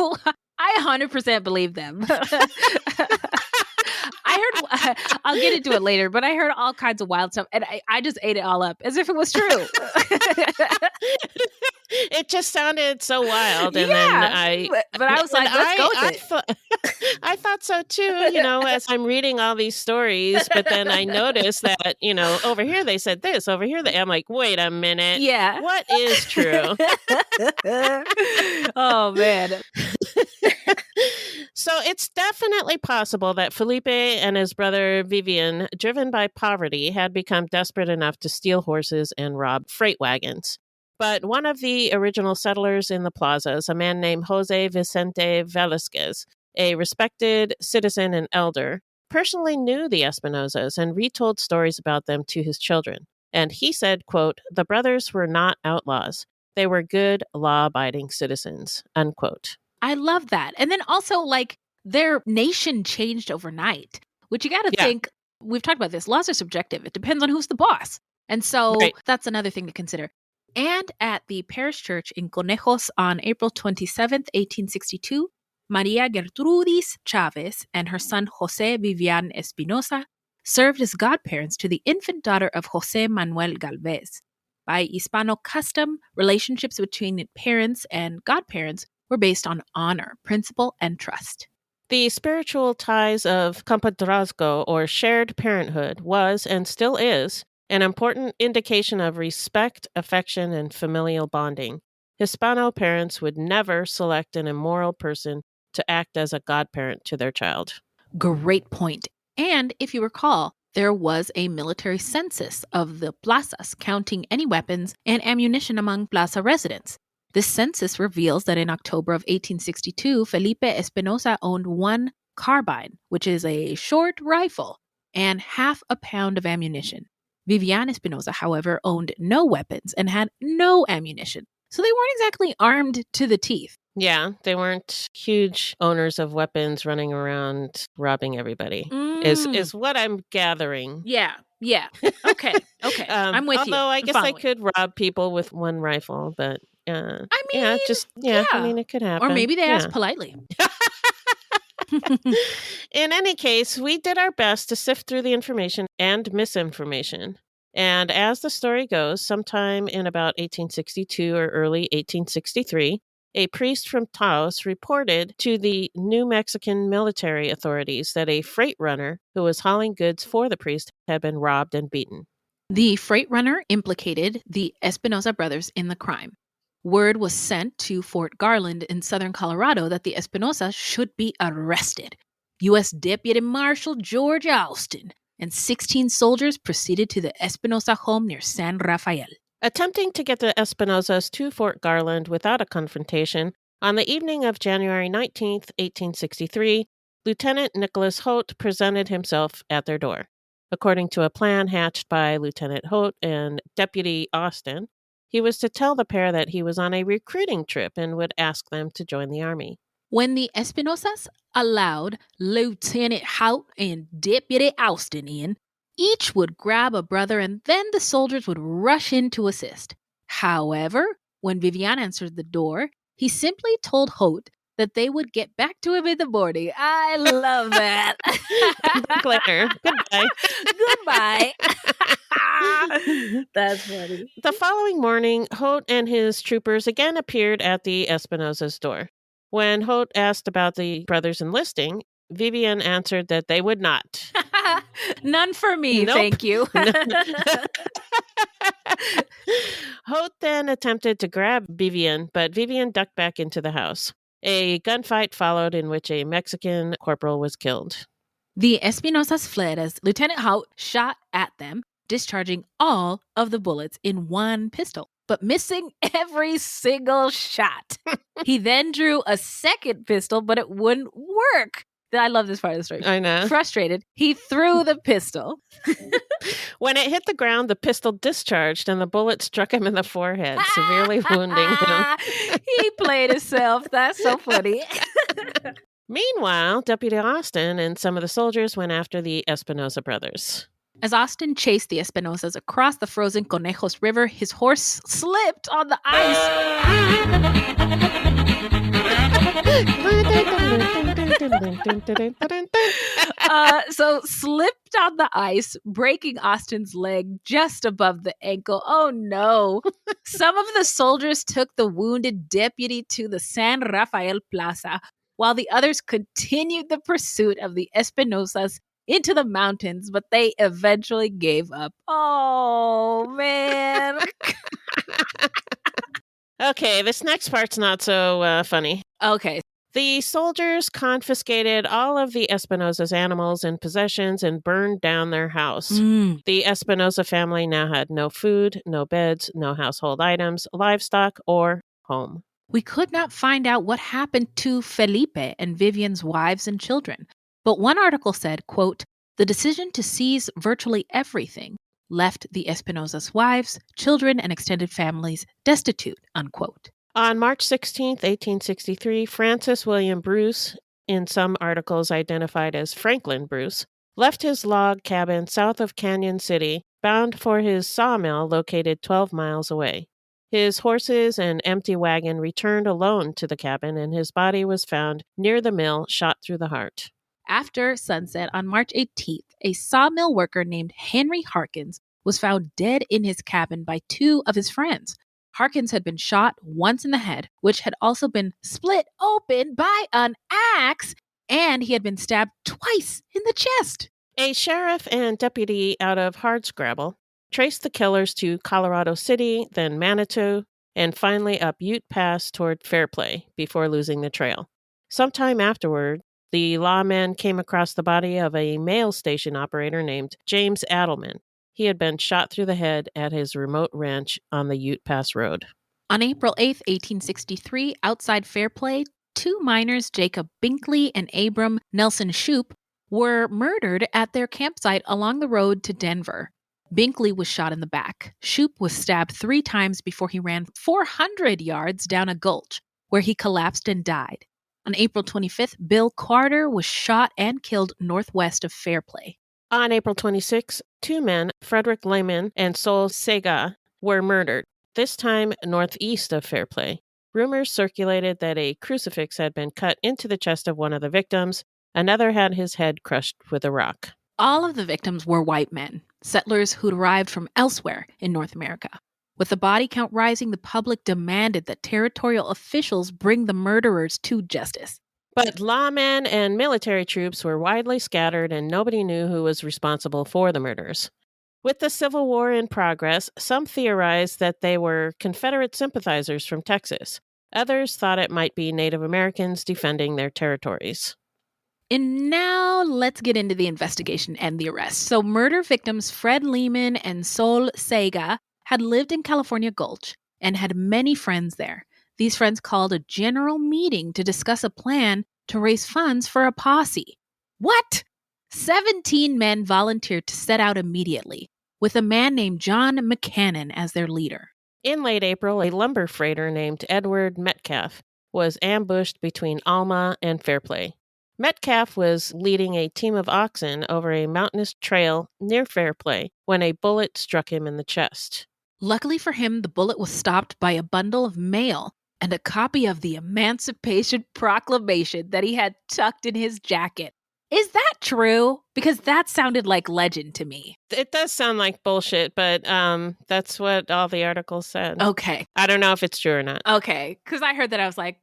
I 100% believe them. I heard, I'll get into it later, but I heard all kinds of wild stuff and I just ate it all up as if it was true. It just sounded so wild. And then but I was like, let's go with it. I thought so too, as I'm reading all these stories, but then I noticed that, over here they said this, over here I'm like, wait a minute. Yeah. What is true? Oh, man. So it's definitely possible that Felipe and his brother Vivian, driven by poverty, had become desperate enough to steal horses and rob freight wagons. But one of the original settlers in the plazas, a man named José Vincente Velasquez, a respected citizen and elder, personally knew the Espinosas and retold stories about them to his children. And he said, quote, "The brothers were not outlaws. They were good, law-abiding citizens," unquote. I love that. And then also, like, their nation changed overnight, which you got to think, we've talked about this, laws are subjective. It depends on who's the boss. And so that's another thing to consider. And at the parish church in Conejos on April 27th, 1862, Maria Gertrudis Chavez and her son José Vivian Espinosa served as godparents to the infant daughter of José Manuel Galvez. By Hispano custom, relationships between parents and godparents were based on honor, principle, and trust. The spiritual ties of compadrazgo, or shared parenthood, was and still is an important indication of respect, affection, and familial bonding. Hispano parents would never select an immoral person to act as a godparent to their child. Great point. And if you recall, there was a military census of the plazas counting any weapons and ammunition among plaza residents. This census reveals that in October of 1862, Felipe Espinosa owned one carbine, which is a short rifle, and half a pound of ammunition. Vivian Espinosa, however, owned no weapons and had no ammunition, so they weren't exactly armed to the teeth. Yeah, they weren't huge owners of weapons running around robbing everybody, is what I'm gathering. Yeah. Okay. I'm with you. Although I guess I following. could rob people with one rifle, but I mean, it could happen. Or maybe they asked politely. In any case, we did our best to sift through the information and misinformation. And as the story goes, sometime in about 1862 or early 1863, a priest from Taos reported to the New Mexican military authorities that a freight runner who was hauling goods for the priest had been robbed and beaten. The freight runner implicated the Espinosa brothers in the crime. Word was sent to Fort Garland in southern Colorado that the Espinosas should be arrested. U.S. Deputy Marshal George Austin and 16 soldiers proceeded to the Espinosa home near San Rafael. Attempting to get the Espinosas to Fort Garland without a confrontation, on the evening of January 19th, 1863, Lieutenant Nicholas Holt presented himself at their door. According to a plan hatched by Lieutenant Holt and Deputy Austin, he was to tell the pair that he was on a recruiting trip and would ask them to join the army. When the Espinosas allowed Lieutenant Holt and Deputy Austin in, each would grab a brother and then the soldiers would rush in to assist. However, when Vivian answered the door, he simply told Holt that they would get back to him in the morning. I love that. Back later. Goodbye. Goodbye. That's funny. The following morning, Holt and his troopers again appeared at the Espinosa's door. When Holt asked about the brothers enlisting, Vivian answered that they would not. None for me, Nope. thank you. Holt then attempted to grab Vivian, but Vivian ducked back into the house. A gunfight followed in which a Mexican corporal was killed. The Espinosas fled as Lieutenant Holt shot at them, discharging all of the bullets in one pistol, but missing every single shot. He then drew a second pistol, but it wouldn't work. I love this part of the story. I know. Frustrated, he threw the pistol. When it hit the ground, the pistol discharged and the bullet struck him in the forehead, severely wounding him. He played himself. That's so funny. Meanwhile, Deputy Austin and some of the soldiers went after the Espinosa brothers. As Austin chased the Espinosas across the frozen Conejos River, his horse slipped on the ice. Slipped on the ice, breaking Austin's leg just above the ankle. Oh no. Some of the soldiers took the wounded deputy to the San Rafael Plaza, while the others continued the pursuit of the Espinosas into the mountains, but they eventually gave up. Oh, man. Okay, this next part's not so funny. Okay. The soldiers confiscated all of the Espinosa's animals and possessions and burned down their house. The Espinosa family now had no food, no beds, no household items, livestock, or home. We could not find out what happened to Felipe and Vivian's wives and children. But one article said, quote, "The decision to seize virtually everything left the Espinosa's wives, children, and extended families destitute," unquote. On March 16, 1863, Francis William Bruce, in some articles identified as Franklin Bruce, left his log cabin south of Canyon City, bound for his sawmill located 12 miles away. His horses and empty wagon returned alone to the cabin, and his body was found near the mill, shot through the heart. After sunset on March 18th, a sawmill worker named Henry Harkins was found dead in his cabin by two of his friends. Harkins had been shot once in the head, which had also been split open by an axe, and he had been stabbed twice in the chest. A sheriff and deputy out of Hardscrabble traced the killers to Colorado City, then Manitou, and finally up Ute Pass toward Fairplay before losing the trail. Sometime afterward, the lawmen came across the body of a mail station operator named James Adelman. He had been shot through the head at his remote ranch on the Ute Pass Road. On April 8th, 1863, outside Fairplay, two miners, Jacob Binkley and Abram Nelson Shoup, were murdered at their campsite along the road to Denver. Binkley was shot in the back. Shoup was stabbed 3 times before he ran 400 yards down a gulch, where he collapsed and died. On April 25th, Bill Carter was shot and killed northwest of Fairplay. On April 26, 2 men, Frederick Lehman and Sol Sega, were murdered, this time northeast of Fairplay. Rumors circulated that a crucifix had been cut into the chest of one of the victims. Another had his head crushed with a rock. All of the victims were white men, settlers who'd arrived from elsewhere in North America. With the body count rising, the public demanded that territorial officials bring the murderers to justice. But lawmen and military troops were widely scattered, and nobody knew who was responsible for the murders. With the Civil War in progress, some theorized that they were Confederate sympathizers from Texas. Others thought it might be Native Americans defending their territories. And now let's get into the investigation and the arrest. So murder victims Fred Lehman and Sol Sega had lived in California Gulch and had many friends there. These friends called a general meeting to discuss a plan to raise funds for a posse. What? 17 men volunteered to set out immediately, with a man named John McCannon as their leader. In late April, a lumber freighter named Edward Metcalf was ambushed between Alma and Fairplay. Metcalf was leading a team of oxen over a mountainous trail near Fairplay when a bullet struck him in the chest. Luckily for him, the bullet was stopped by a bundle of mail and a copy of the Emancipation Proclamation that he had tucked in his jacket. Is that true? Because that sounded like legend to me. It does sound like bullshit, but that's what all the articles said. Okay. I don't know if it's true or not. Okay. Because I heard that, I was like,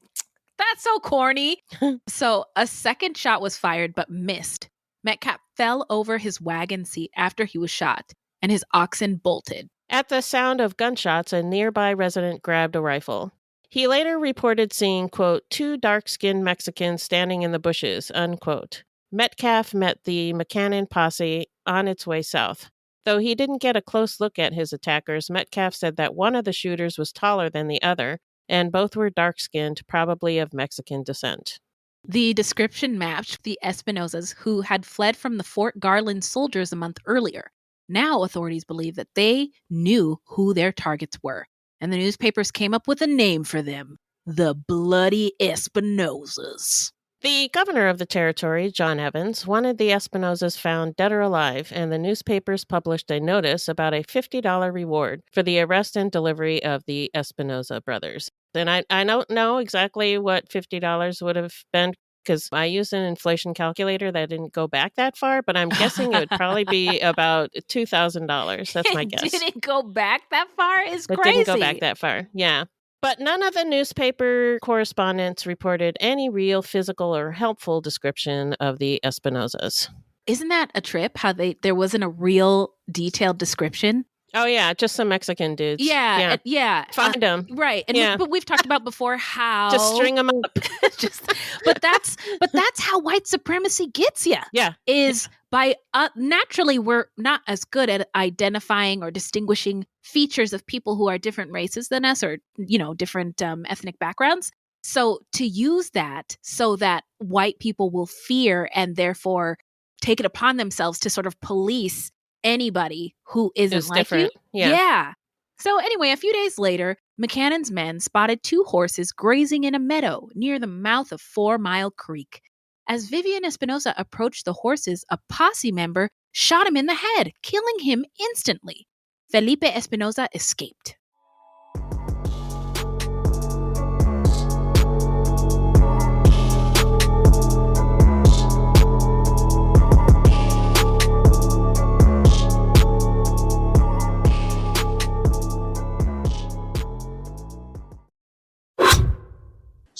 that's so corny. So a second shot was fired but missed. Metcalf fell over his wagon seat after he was shot, and his oxen bolted. At the sound of gunshots, a nearby resident grabbed a rifle. He later reported seeing, quote, 2 dark-skinned Mexicans standing in the bushes, unquote. Metcalf met the McCannon posse on its way south. Though he didn't get a close look at his attackers, Metcalf said that one of the shooters was taller than the other, and both were dark-skinned, probably of Mexican descent. The description matched the Espinosas, who had fled from the Fort Garland soldiers a month earlier. Now authorities believe that they knew who their targets were, and the newspapers came up with a name for them: the Bloody Espinosas. The governor of the territory, John Evans, wanted the Espinosas found dead or alive, and the newspapers published a notice about a $50 reward for the arrest and delivery of the Espinosa brothers. And I don't know exactly what $50 would have been, because I used an inflation calculator that didn't go back that far, but I'm guessing it would probably be about $2,000. That's my guess. Didn't go back that far? Is crazy. It didn't go back that far, yeah. But none of the newspaper correspondents reported any real physical or helpful description of the Espinosas. Isn't that a trip, how there wasn't a real detailed description? Oh, yeah, just some Mexican dudes. Yeah. Find them. Right. And but we've talked about before how... Just string them up. But that's how white supremacy gets you. Yeah. Is by... naturally, we're not as good at identifying or distinguishing features of people who are different races than us, or, different ethnic backgrounds. So to use that so that white people will fear and therefore take it upon themselves to sort of police anybody who isn't like different. You. Yeah. So anyway, a few days later, McCannon's men spotted 2 horses grazing in a meadow near the mouth of 4 Mile Creek. As Vivian Espinosa approached the horses, a posse member shot him in the head, killing him instantly. Felipe Espinosa escaped.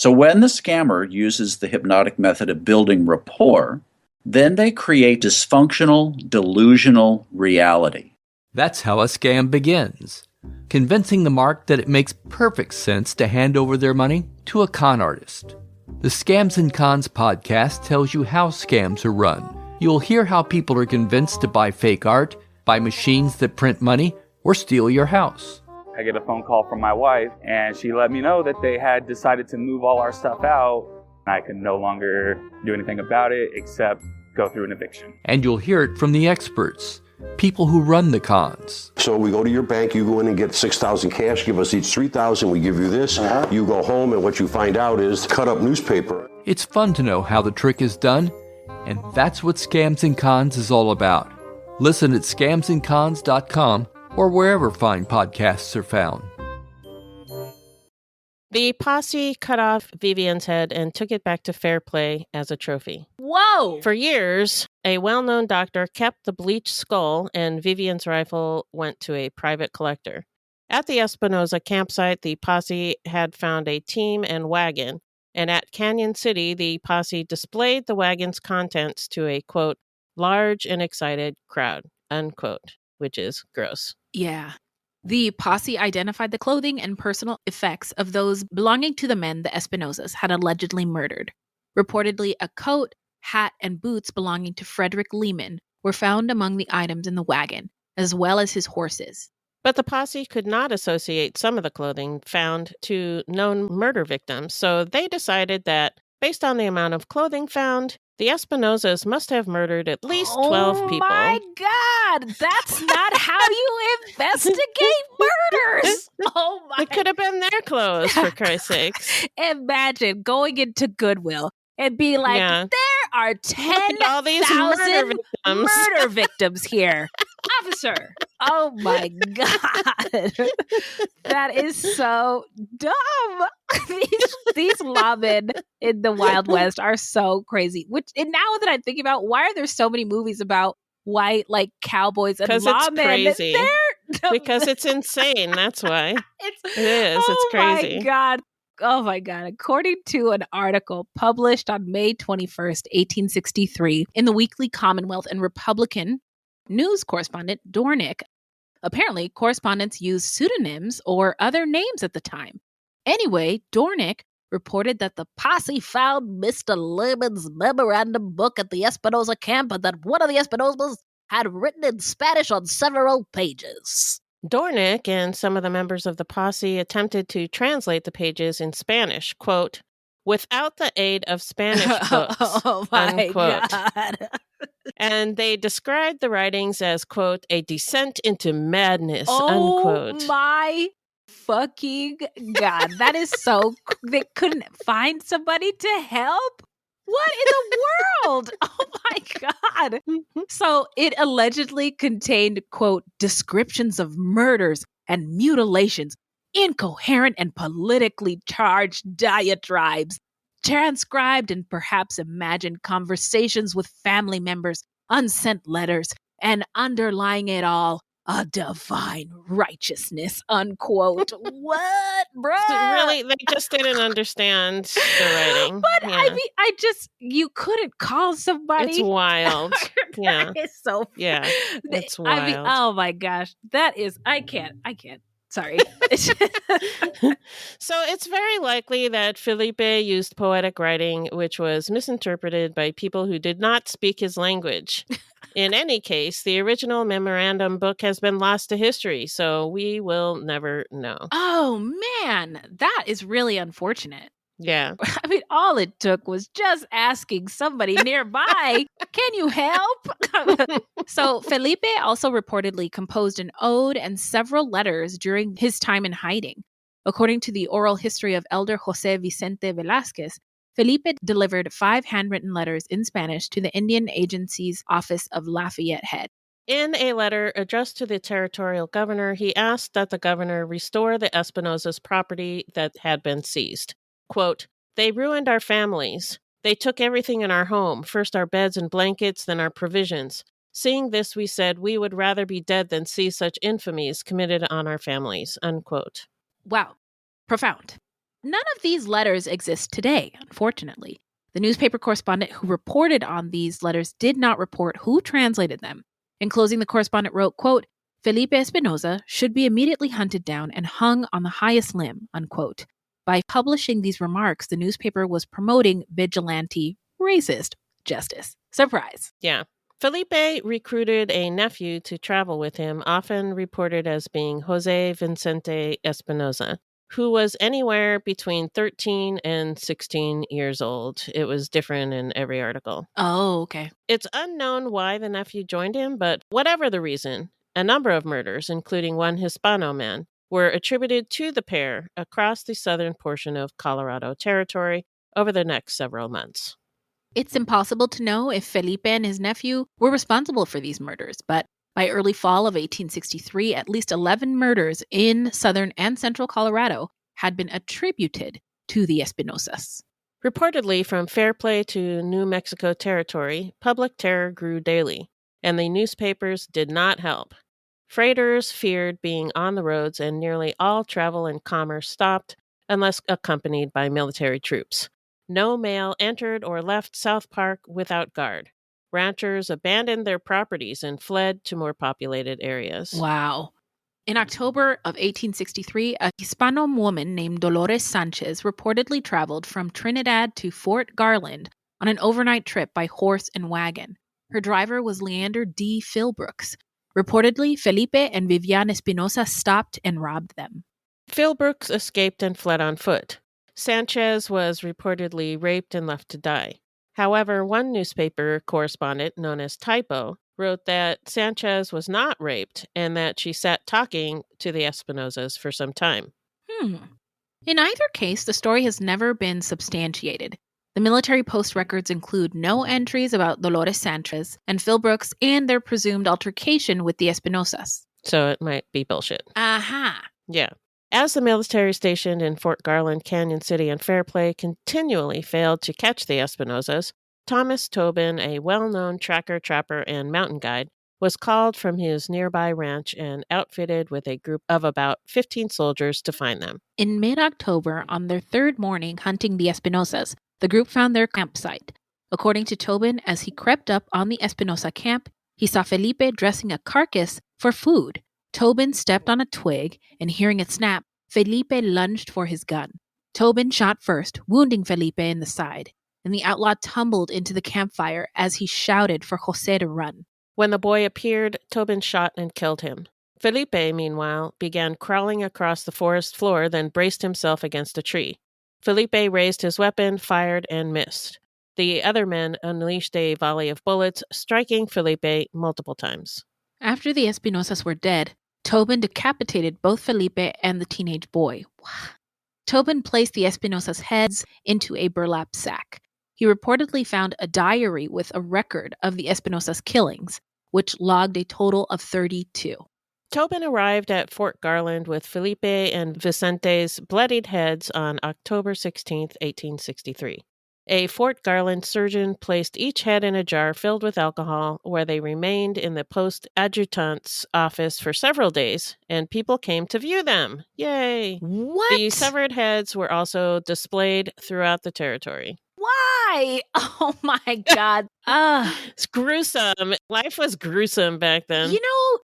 So when the scammer uses the hypnotic method of building rapport, then they create dysfunctional, delusional reality. That's how a scam begins, convincing the mark that it makes perfect sense to hand over their money to a con artist. The Scams and Cons podcast tells you how scams are run. You'll hear how people are convinced to buy fake art, buy machines that print money, or steal your house. I get a phone call from my wife, and she let me know that they had decided to move all our stuff out. I could no longer do anything about it except go through an eviction. And you'll hear it from the experts, people who run the cons. So we go to your bank, you go in and get $6,000 cash, give us each $3,000, we give you this. You go home, and what you find out is cut up newspaper. It's fun to know how the trick is done, and that's what Scams and Cons is all about. Listen at scamsandcons.com or wherever fine podcasts are found. The posse cut off Vivian's head and took it back to Fair Play as a trophy. Whoa! For years, a well-known doctor kept the bleached skull, and Vivian's rifle went to a private collector. At the Espinosa campsite, the posse had found a team and wagon, and at Canyon City, the posse displayed the wagon's contents to a, quote, large and excited crowd, unquote, which is gross. Yeah. The posse identified the clothing and personal effects of those belonging to the men the Espinosas had allegedly murdered. Reportedly, a coat, hat, and boots belonging to Frederick Lehman were found among the items in the wagon, as well as his horses. But the posse could not associate some of the clothing found to known murder victims, so they decided that, based on the amount of clothing found, the Espinosas must have murdered at least 12 people. Oh my God! That's not how you investigate murders! Oh my! It could have been their clothes, for Christ's sakes. Imagine going into Goodwill and be like, there are 10,000 murder victims here. Officer! Oh my God. That is so dumb. These lawmen in the Wild West are so crazy. And now that I'm thinking about, why are there so many movies about white, like, cowboys and lawmen? Because it's crazy. Because it's insane. That's why. It is. It's crazy. Oh my God. Oh my God. According to an article published on May 21st, 1863, in the Weekly Commonwealth and Republican news correspondent Dornick, apparently correspondents used pseudonyms or other names at the time. Anyway, Dornick reported that the posse found Mr. Lehman's memorandum book at the Espinosa camp and that one of the Espinosas had written in Spanish on several pages. Dornick and some of the members of the posse attempted to translate the pages in Spanish, quote, without the aid of Spanish books, oh my unquote. God. And they described the writings as, quote, a descent into madness, oh unquote. Oh my fucking God. That is so... They couldn't find somebody to help? What in the world? Oh my God. So it allegedly contained, quote, descriptions of murders and mutilations, incoherent and politically charged diatribes, transcribed and perhaps imagined conversations with family members, unsent letters, and underlying it all, a divine righteousness, unquote. What, bruh? Really, they just didn't understand the writing. But I mean, you couldn't call somebody. It's wild. Yeah. It's so funny. Yeah. It's wild. I mean, oh my gosh. That is, I can't. Sorry. So it's very likely that Felipe used poetic writing, which was misinterpreted by people who did not speak his language. In any case, the original memorandum book has been lost to history, so we will never know. Oh, man. That is really unfortunate. Yeah. I mean, all it took was just asking somebody nearby, can you help? So Felipe also reportedly composed an ode and several letters during his time in hiding. According to the oral history of Elder José Vincente Velázquez, Felipe delivered 5 handwritten letters in Spanish to the Indian Agency's office of Lafayette Head. In a letter addressed to the territorial governor, he asked that the governor restore the Espinosa's property that had been seized. Quote, they ruined our families. They took everything in our home, first our beds and blankets, then our provisions. Seeing this, we said we would rather be dead than see such infamies committed on our families, unquote. Wow. Profound. None of these letters exist today, unfortunately. The newspaper correspondent who reported on these letters did not report who translated them. In closing, the correspondent wrote, quote, Felipe Espinosa should be immediately hunted down and hung on the highest limb, unquote. By publishing these remarks, the newspaper was promoting vigilante, racist justice. Surprise. Yeah. Felipe recruited a nephew to travel with him, often reported as being José Vincente Espinosa, who was anywhere between 13 and 16 years old. It was different in every article. Oh, okay. It's unknown why the nephew joined him, but whatever the reason, a number of murders, including one Hispano man, were attributed to the pair across the southern portion of Colorado Territory over the next several months. It's impossible to know if Felipe and his nephew were responsible for these murders, but by early fall of 1863, at least 11 murders in southern and central Colorado had been attributed to the Espinosas. Reportedly, from Fairplay to New Mexico Territory, public terror grew daily, and the newspapers did not help. Freighters feared being on the roads, and nearly all travel and commerce stopped unless accompanied by military troops. No mail entered or left South Park without guard. Ranchers abandoned their properties and fled to more populated areas. Wow. In October of 1863, a Hispano woman named Dolores Sanchez reportedly traveled from Trinidad to Fort Garland on an overnight trip by horse and wagon. Her driver was Leander D. Philbrooks. Reportedly, Felipe and Vivian Espinosa stopped and robbed them. Philbrooks escaped and fled on foot. Sanchez was reportedly raped and left to die. However, one newspaper correspondent, known as Typo, wrote that Sanchez was not raped and that she sat talking to the Espinosas for some time. In either case, the story has never been substantiated. The military post records include no entries about Dolores Sanchez and Philbrooks and their presumed altercation with the Espinosas. So it might be bullshit. Aha. Yeah. As the military stationed in Fort Garland, Canyon City, and Fairplay continually failed to catch the Espinosas, Thomas Tobin, a well-known tracker, trapper, and mountain guide, was called from his nearby ranch and outfitted with a group of about 15 soldiers to find them. In mid-October, on their third morning hunting the Espinosas, the group found their campsite. According to Tobin, as he crept up on the Espinosa camp, he saw Felipe dressing a carcass for food. Tobin stepped on a twig, and hearing it snap, Felipe lunged for his gun. Tobin shot first, wounding Felipe in the side, and the outlaw tumbled into the campfire as he shouted for Jose to run. When the boy appeared, Tobin shot and killed him. Felipe, meanwhile, began crawling across the forest floor, then braced himself against a tree. Felipe raised his weapon, fired, and missed. The other men unleashed a volley of bullets, striking Felipe multiple times. After the Espinosas were dead, Tobin decapitated both Felipe and the teenage boy. Tobin placed the Espinosas' heads into a burlap sack. He reportedly found a diary with a record of the Espinosas' killings, which logged a total of 32. Tobin arrived at Fort Garland with Felipe and Vicente's bloodied heads on October 16, 1863. A Fort Garland surgeon placed each head in a jar filled with alcohol, where they remained in the post adjutant's office for several days, and people came to view them. Yay! What? The severed heads were also displayed throughout the territory. Why? Oh my God. It's gruesome. Life was gruesome back then.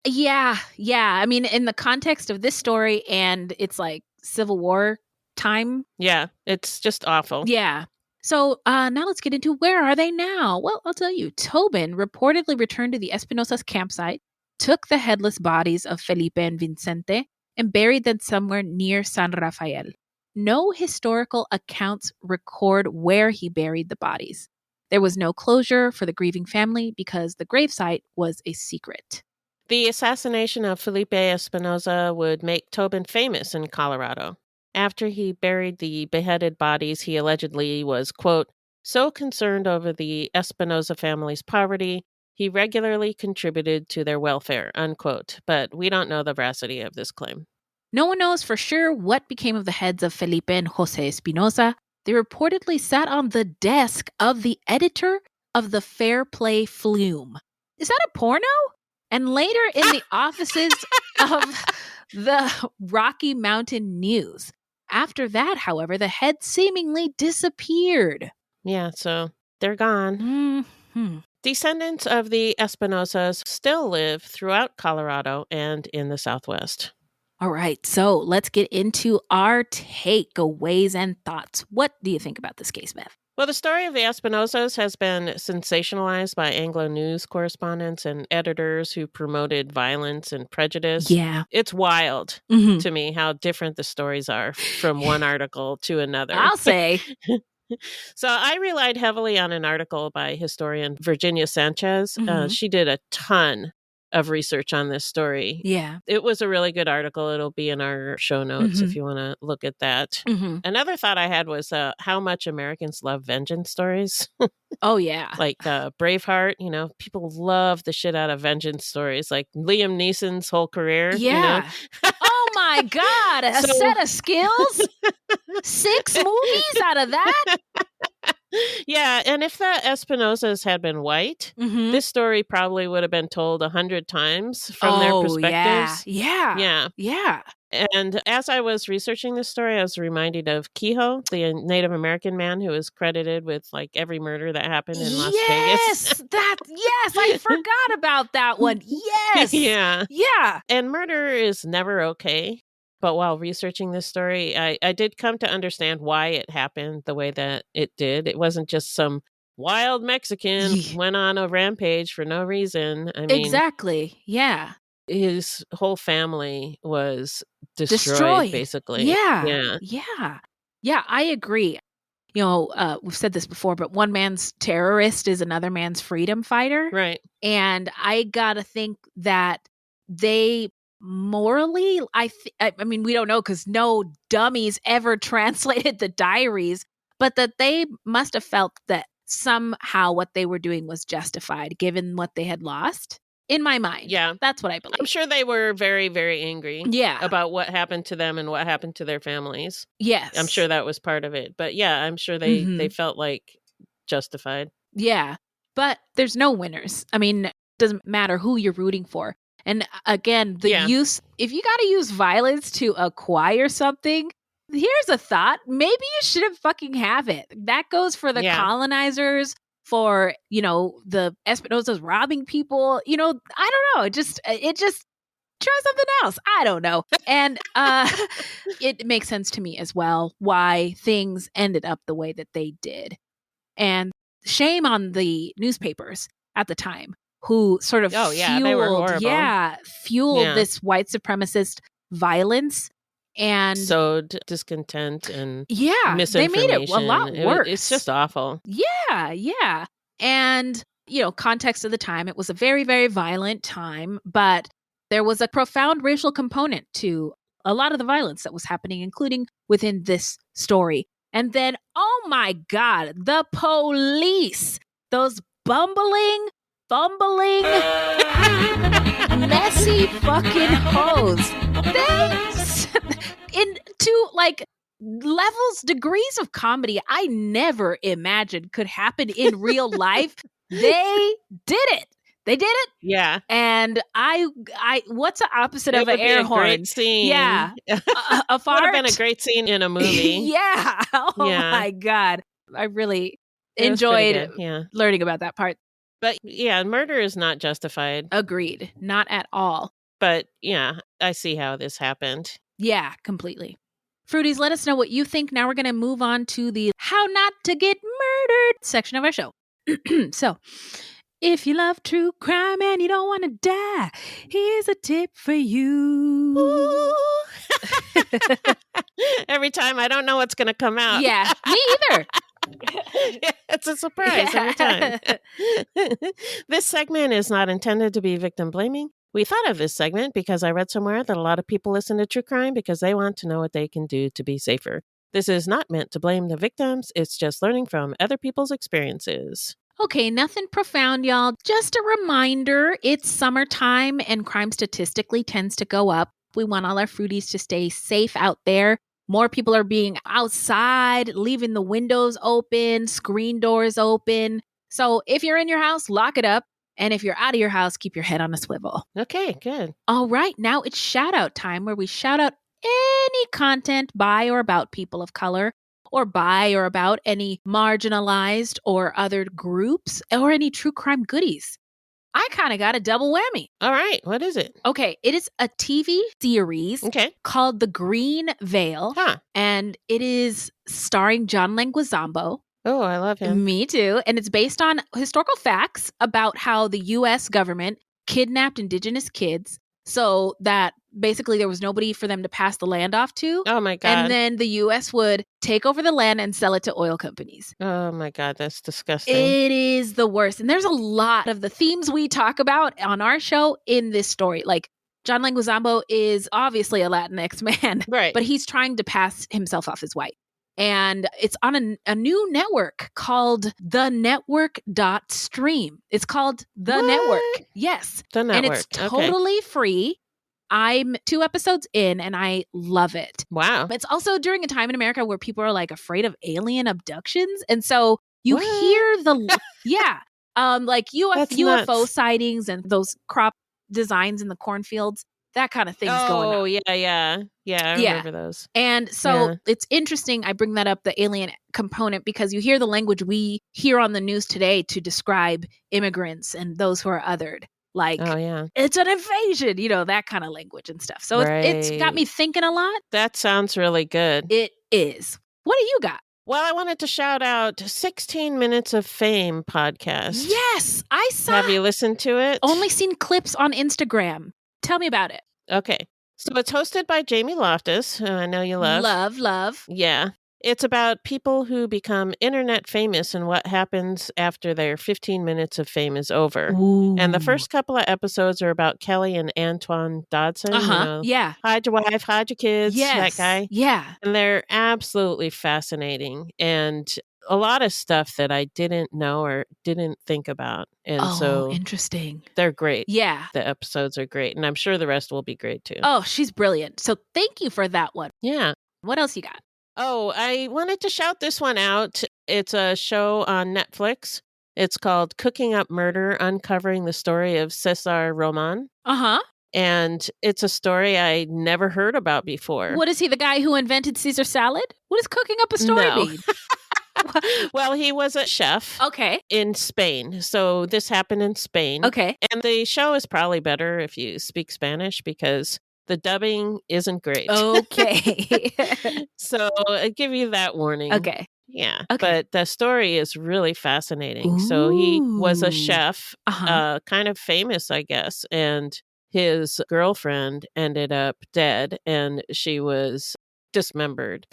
Yeah. I mean, in the context of this story, and it's like Civil War time. Yeah, it's just awful. Yeah. So now let's get into where are they now? Well, I'll tell you. Tobin reportedly returned to the Espinosas campsite, took the headless bodies of Felipe and Vincente, and buried them somewhere near San Rafael. No historical accounts record where he buried the bodies. There was no closure for the grieving family because the gravesite was a secret. The assassination of Felipe Espinosa would make Tobin famous in Colorado. After he buried the beheaded bodies, he allegedly was, quote, so concerned over the Espinosa family's poverty, he regularly contributed to their welfare, unquote. But we don't know the veracity of this claim. No one knows for sure what became of the heads of Felipe and Jose Espinosa. They reportedly sat on the desk of the editor of the Fair Play Flume. Is that a porno? And later in the offices of the Rocky Mountain News. After that, however, the head seemingly disappeared. Yeah, so they're gone. Mm-hmm. Descendants of the Espinosas still live throughout Colorado and in the Southwest. All right, so let's get into our takeaways and thoughts. What do you think about this case, Beth? Well, the story of the Espinosas has been sensationalized by Anglo news correspondents and editors who promoted violence and prejudice. Yeah. It's wild to me how different the stories are from one article to another. I'll say. So I relied heavily on an article by historian Virginia Sanchez. She did a ton of research on this story. Yeah. It was a really good article. It'll be in our show notes if you want to look at that. Another thought I had was how much Americans love vengeance stories. Oh, yeah. Like Braveheart, people love the shit out of vengeance stories, like Liam Neeson's whole career. Yeah. Oh, my God. A set of skills? 6 movies out of that? Yeah, and if the Espinosas had been white, this story probably would have been told 100 times from their perspectives. Yeah. And as I was researching this story, I was reminded of Kehoe, the Native American man who is credited with like every murder that happened in Las Vegas. Yes, I forgot about that one. Yes. Yeah. And murder is never okay. But while researching this story, I did come to understand why it happened the way that it did. It wasn't just some wild Mexican went on a rampage for no reason. I mean, exactly. Yeah. His whole family was destroyed. Basically. Yeah. I agree. We've said this before, but one man's terrorist is another man's freedom fighter. Right. And I gotta think that they morally, I mean, we don't know because no dummies ever translated the diaries, but that they must have felt that somehow what they were doing was justified given what they had lost. In my mind. Yeah. That's what I believe. I'm sure they were very, very angry about what happened to them and what happened to their families. Yes. I'm sure that was part of it. But yeah, I'm sure they felt like justified. Yeah. But there's no winners. I mean, it doesn't matter who you're rooting for. And again, if you got to use violence to acquire something, here's a thought. Maybe you shouldn't fucking have it. That goes for the colonizers, for, the Espinosas robbing people. I don't know. It just try something else. I don't know. And it makes sense to me as well why things ended up the way that they did. And shame on the newspapers at the time who sort of they were horrible. fueled this white supremacist violence and sowed discontent and misinformation. They made it a lot worse. It's just awful. Yeah. And, context of the time, it was a very, very violent time, but there was a profound racial component to a lot of the violence that was happening, including within this story. And then, oh my God, the police, those bumbling, fumbling, messy fucking hoes. Into like levels, degrees of comedy I never imagined could happen in real life. They did it. They did it. Yeah. And I what's the opposite of an air horn? Great scene. Yeah. A fart. Would have been a great scene in a movie. Yeah. Oh my God. I really enjoyed learning about that part. But yeah, murder is not justified. Agreed. Not at all. But yeah, I see how this happened. Yeah, completely. Fruities, let us know what you think. Now we're going to move on to the How Not to Get Murdered section of our show. So, if you love true crime and you don't want to die, here's a tip for you. Every time, I don't know what's going to come out. Yeah, me either. It's a surprise every time. This segment is not intended to be victim blaming. We thought of this segment because I read somewhere that a lot of people listen to true crime because they want to know what they can do to be safer. This is not meant to blame the victims. It's just learning from other people's experiences. Okay, nothing profound, y'all. Just a reminder, it's summertime and crime statistically tends to go up. We want all our fruities to stay safe out there. More people are being outside, leaving the windows open, screen doors open. So if you're in your house, lock it up. And if you're out of your house, keep your head on a swivel. Okay, good. All right, now it's shout out time where we shout out any content by or about people of color, or by or about any marginalized or other groups, or any true crime goodies. I kind of got a double whammy. All right. What is it? Okay. It is a TV series called The Green Veil. And it is starring John Leguizamo. Oh, I love him. Me too. And it's based on historical facts about how the U.S. government kidnapped indigenous kids so that basically there was nobody for them to pass the land off to. Oh, my God. And then the U.S. would take over the land and sell it to oil companies. Oh, my God. That's disgusting. It is the worst. And there's a lot of the themes we talk about on our show in this story. Like, John Leguizamo is obviously a Latinx man, right? But he's trying to pass himself off as white. And it's on a new network called The Network.stream. It's called The Network. Yes. The Network. And it's totally free. I'm 2 episodes in and I love it. Wow. It's also during a time in America where people are like afraid of alien abductions. And so you hear the, like UFO sightings and those crop designs in the cornfields. That kind of thing's going on. Oh, yeah. I remember those. And so it's interesting I bring that up, the alien component, because you hear the language we hear on the news today to describe immigrants and those who are othered. Like, it's an invasion, that kind of language and stuff. So it's got me thinking a lot. That sounds really good. It is. What do you got? Well, I wanted to shout out 16 Minutes of Fame podcast. Yes, I saw. Have you listened to it? Only seen clips on Instagram. Tell me about it. Okay. So it's hosted by Jamie Loftus, who I know you love. Love. Yeah. It's about people who become internet famous and what happens after their 15 minutes of fame is over. Ooh. And the first couple of episodes are about Kelly and Antoine Dodson. Yeah. Hide your wife, hide your kids. Yes. That guy. Yeah. And they're absolutely fascinating. And a lot of stuff that I didn't know or didn't think about. And so interesting. They're great. Yeah. The episodes are great. And I'm sure the rest will be great too. Oh, she's brilliant. So thank you for that one. Yeah. What else you got? Oh, I wanted to shout this one out. It's a show on Netflix. It's called Cooking Up Murder, Uncovering the Story of César Román. And it's a story I never heard about before. What is he, the guy who invented Caesar salad? What does cooking up a story mean? Well, he was a chef. Okay. In Spain. So this happened in Spain. Okay. And the show is probably better if you speak Spanish because the dubbing isn't great. Okay. So I give you that warning. Okay. Yeah. Okay. But the story is really fascinating. Ooh. So he was a chef, kind of famous, I guess. And his girlfriend ended up dead and she was dismembered.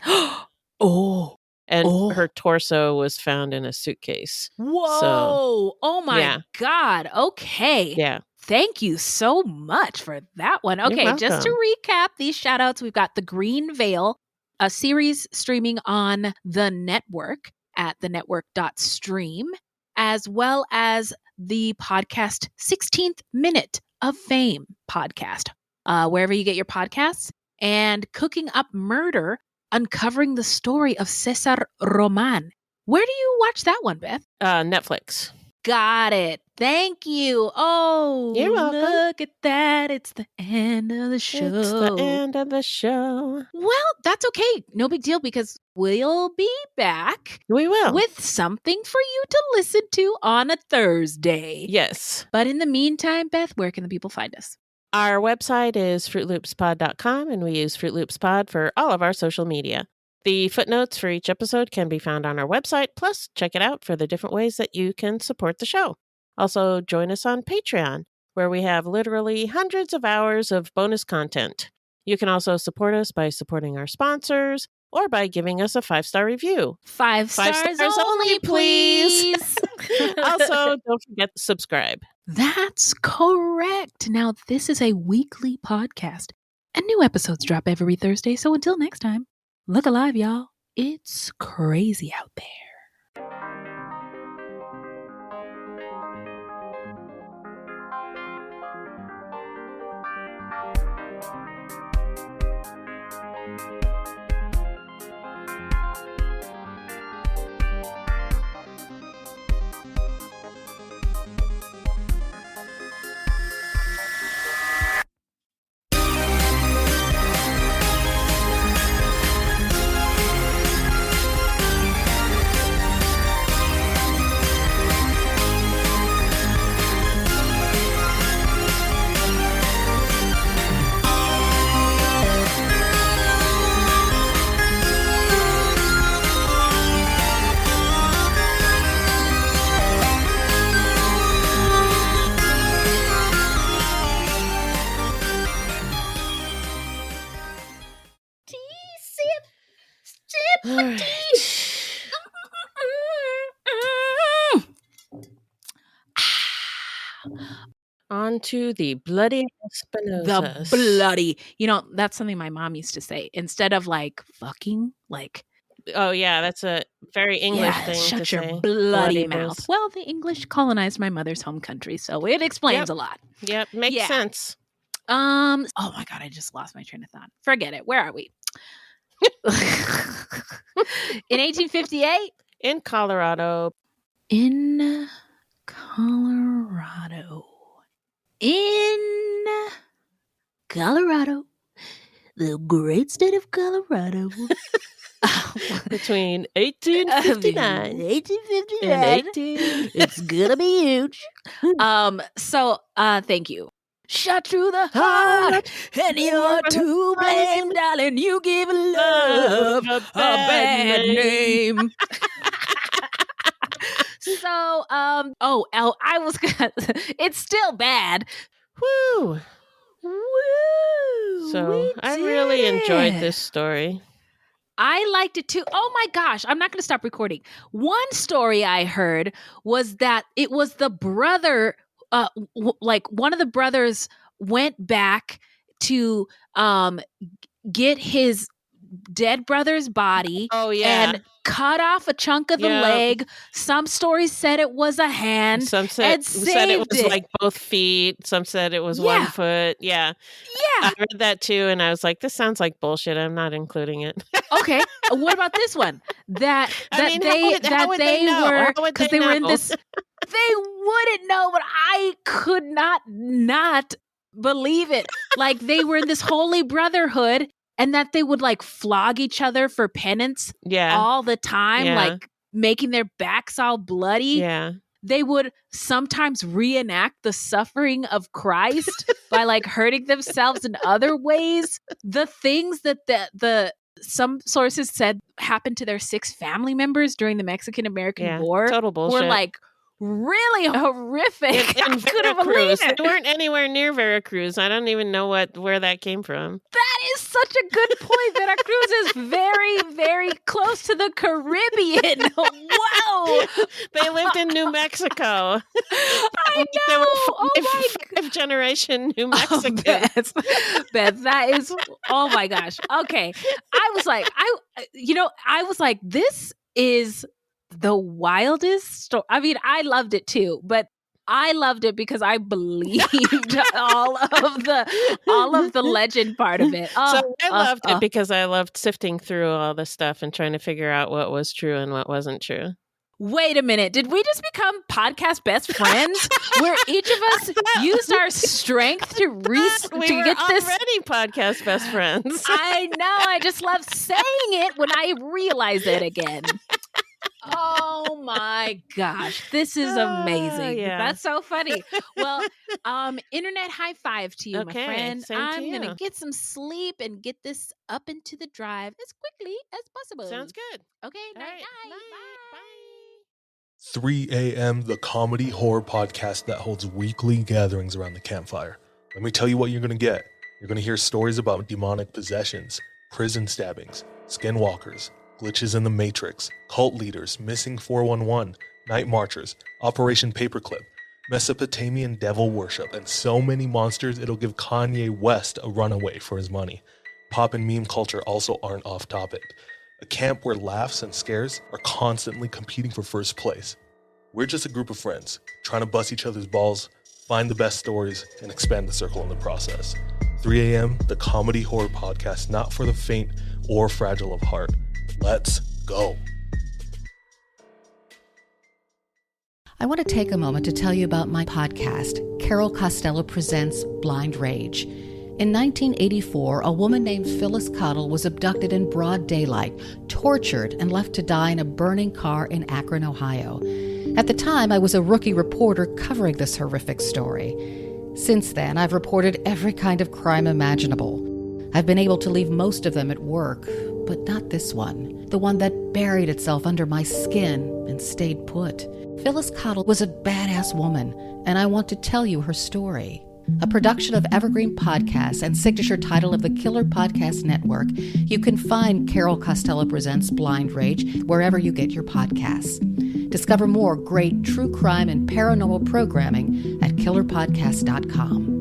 And her torso was found in a suitcase. Whoa. So, oh my God. Okay. Yeah. Thank you so much for that one. Okay, just to recap these shout outs, we've got The Green Veil, a series streaming on the network at thenetwork.stream, as well as the podcast 16th Minute of Fame podcast, wherever you get your podcasts, and Cooking Up Murder, Uncovering the Story of César Román. Where do you watch that one, Beth? Netflix. Got it. Thank you. Oh, you're welcome. Look at that. It's the end of the show. It's the end of the show. Well, that's okay. No big deal because we'll be back. We will. With something for you to listen to on a Thursday. Yes. But in the meantime, Beth, where can the people find us? Our website is fruitloopspod.com and we use Fruit Loops Pod for all of our social media. The footnotes for each episode can be found on our website, plus check it out for the different ways that you can support the show. Also, join us on Patreon, where we have literally hundreds of hours of bonus content. You can also support us by supporting our sponsors or by giving us a 5-star review. 5 stars only, please. Also, don't forget to subscribe. That's correct. Now, this is a weekly podcast, and new episodes drop every Thursday. So until next time, look alive, y'all. It's crazy out there. All right. On to the Bloody Espinosas. The bloody. That's something my mom used to say. Instead of like fucking, like. Oh, yeah. That's a very English thing shut to your say. bloody mouth. Well, the English colonized my mother's home country, so it explains a lot. Yep. Makes sense. Oh my God, I just lost my train of thought. Forget it. Where are we? In 1858? In Colorado. In Colorado. The great state of Colorado. Between 1859 and 18. It's gonna be huge. Thank you. Shot through the heart, and you're to blame, darling. You give love a bad name. I was gonna. It's still bad. Woo! So I really enjoyed this story. I liked it too. Oh my gosh, I'm not going to stop recording. One story I heard was that it was the brother, one of the brothers went back to get his dead brother's body. Oh, yeah. And cut off a chunk of the leg. Some stories said it was a hand. Some said it was like both feet. Some said it was 1 foot. Yeah. I read that too, and I was like, this sounds like bullshit. I'm not including it. Okay. What about this one? They were in this. They wouldn't know, but I could not believe it. Like they were in this holy brotherhood. And that they would like flog each other for penance all the time, like making their backs all bloody. Yeah. They would sometimes reenact the suffering of Christ by like hurting themselves in other ways. The things that some sources said happened to their 6 family members during the Mexican-American War total bullshit. were like really horrific. In Veracruz. They weren't anywhere near Veracruz. I don't even know where that came from. That is such a good point. Veracruz is very, very close to the Caribbean. Whoa! They lived in New Mexico. I know. They were 5th-generation New Mexicans. Beth, that is, oh my gosh. Okay. I was like, this is the wildest story. I mean, I loved it too, but I loved it because I believed all of the legend part of it. So I loved it because I loved sifting through all the stuff and trying to figure out what was true and what wasn't true. Wait a minute. Did we just become podcast best friends? Where each of us used our strength to get this? We were already podcast best friends. I know. I just love saying it when I realize it again. Oh my gosh, this is amazing. That's so funny. Well, internet high five to you, my friend. I'm going to get some sleep and get this up into the drive as quickly as possible. Sounds good. Okay, night. 3 a.m., the comedy horror podcast that holds weekly gatherings around the campfire. Let me tell you what you're going to get. You're going to hear stories about demonic possessions, prison stabbings, skinwalkers, glitches in the Matrix, cult leaders, missing 411, night marchers, Operation Paperclip, Mesopotamian devil worship, and so many monsters it'll give Kanye West a runaway for his money. Pop and meme culture also aren't off topic. A camp where laughs and scares are constantly competing for first place. We're just a group of friends, trying to bust each other's balls, find the best stories, and expand the circle in the process. 3 a.m., the comedy horror podcast not for the faint or fragile of heart. Let's go. I want to take a moment to tell you about my podcast, Carol Costello Presents Blind Rage. In 1984, a woman named Phyllis Cottle was abducted in broad daylight, tortured, and left to die in a burning car in Akron, Ohio. At the time, I was a rookie reporter covering this horrific story. Since then, I've reported every kind of crime imaginable. I've been able to leave most of them at work, but not this one, the one that buried itself under my skin and stayed put. Phyllis Cottle was a badass woman, and I want to tell you her story. A production of Evergreen Podcasts and signature title of the Killer Podcast Network, you can find Carol Costello Presents Blind Rage wherever you get your podcasts. Discover more great true crime and paranormal programming at killerpodcast.com.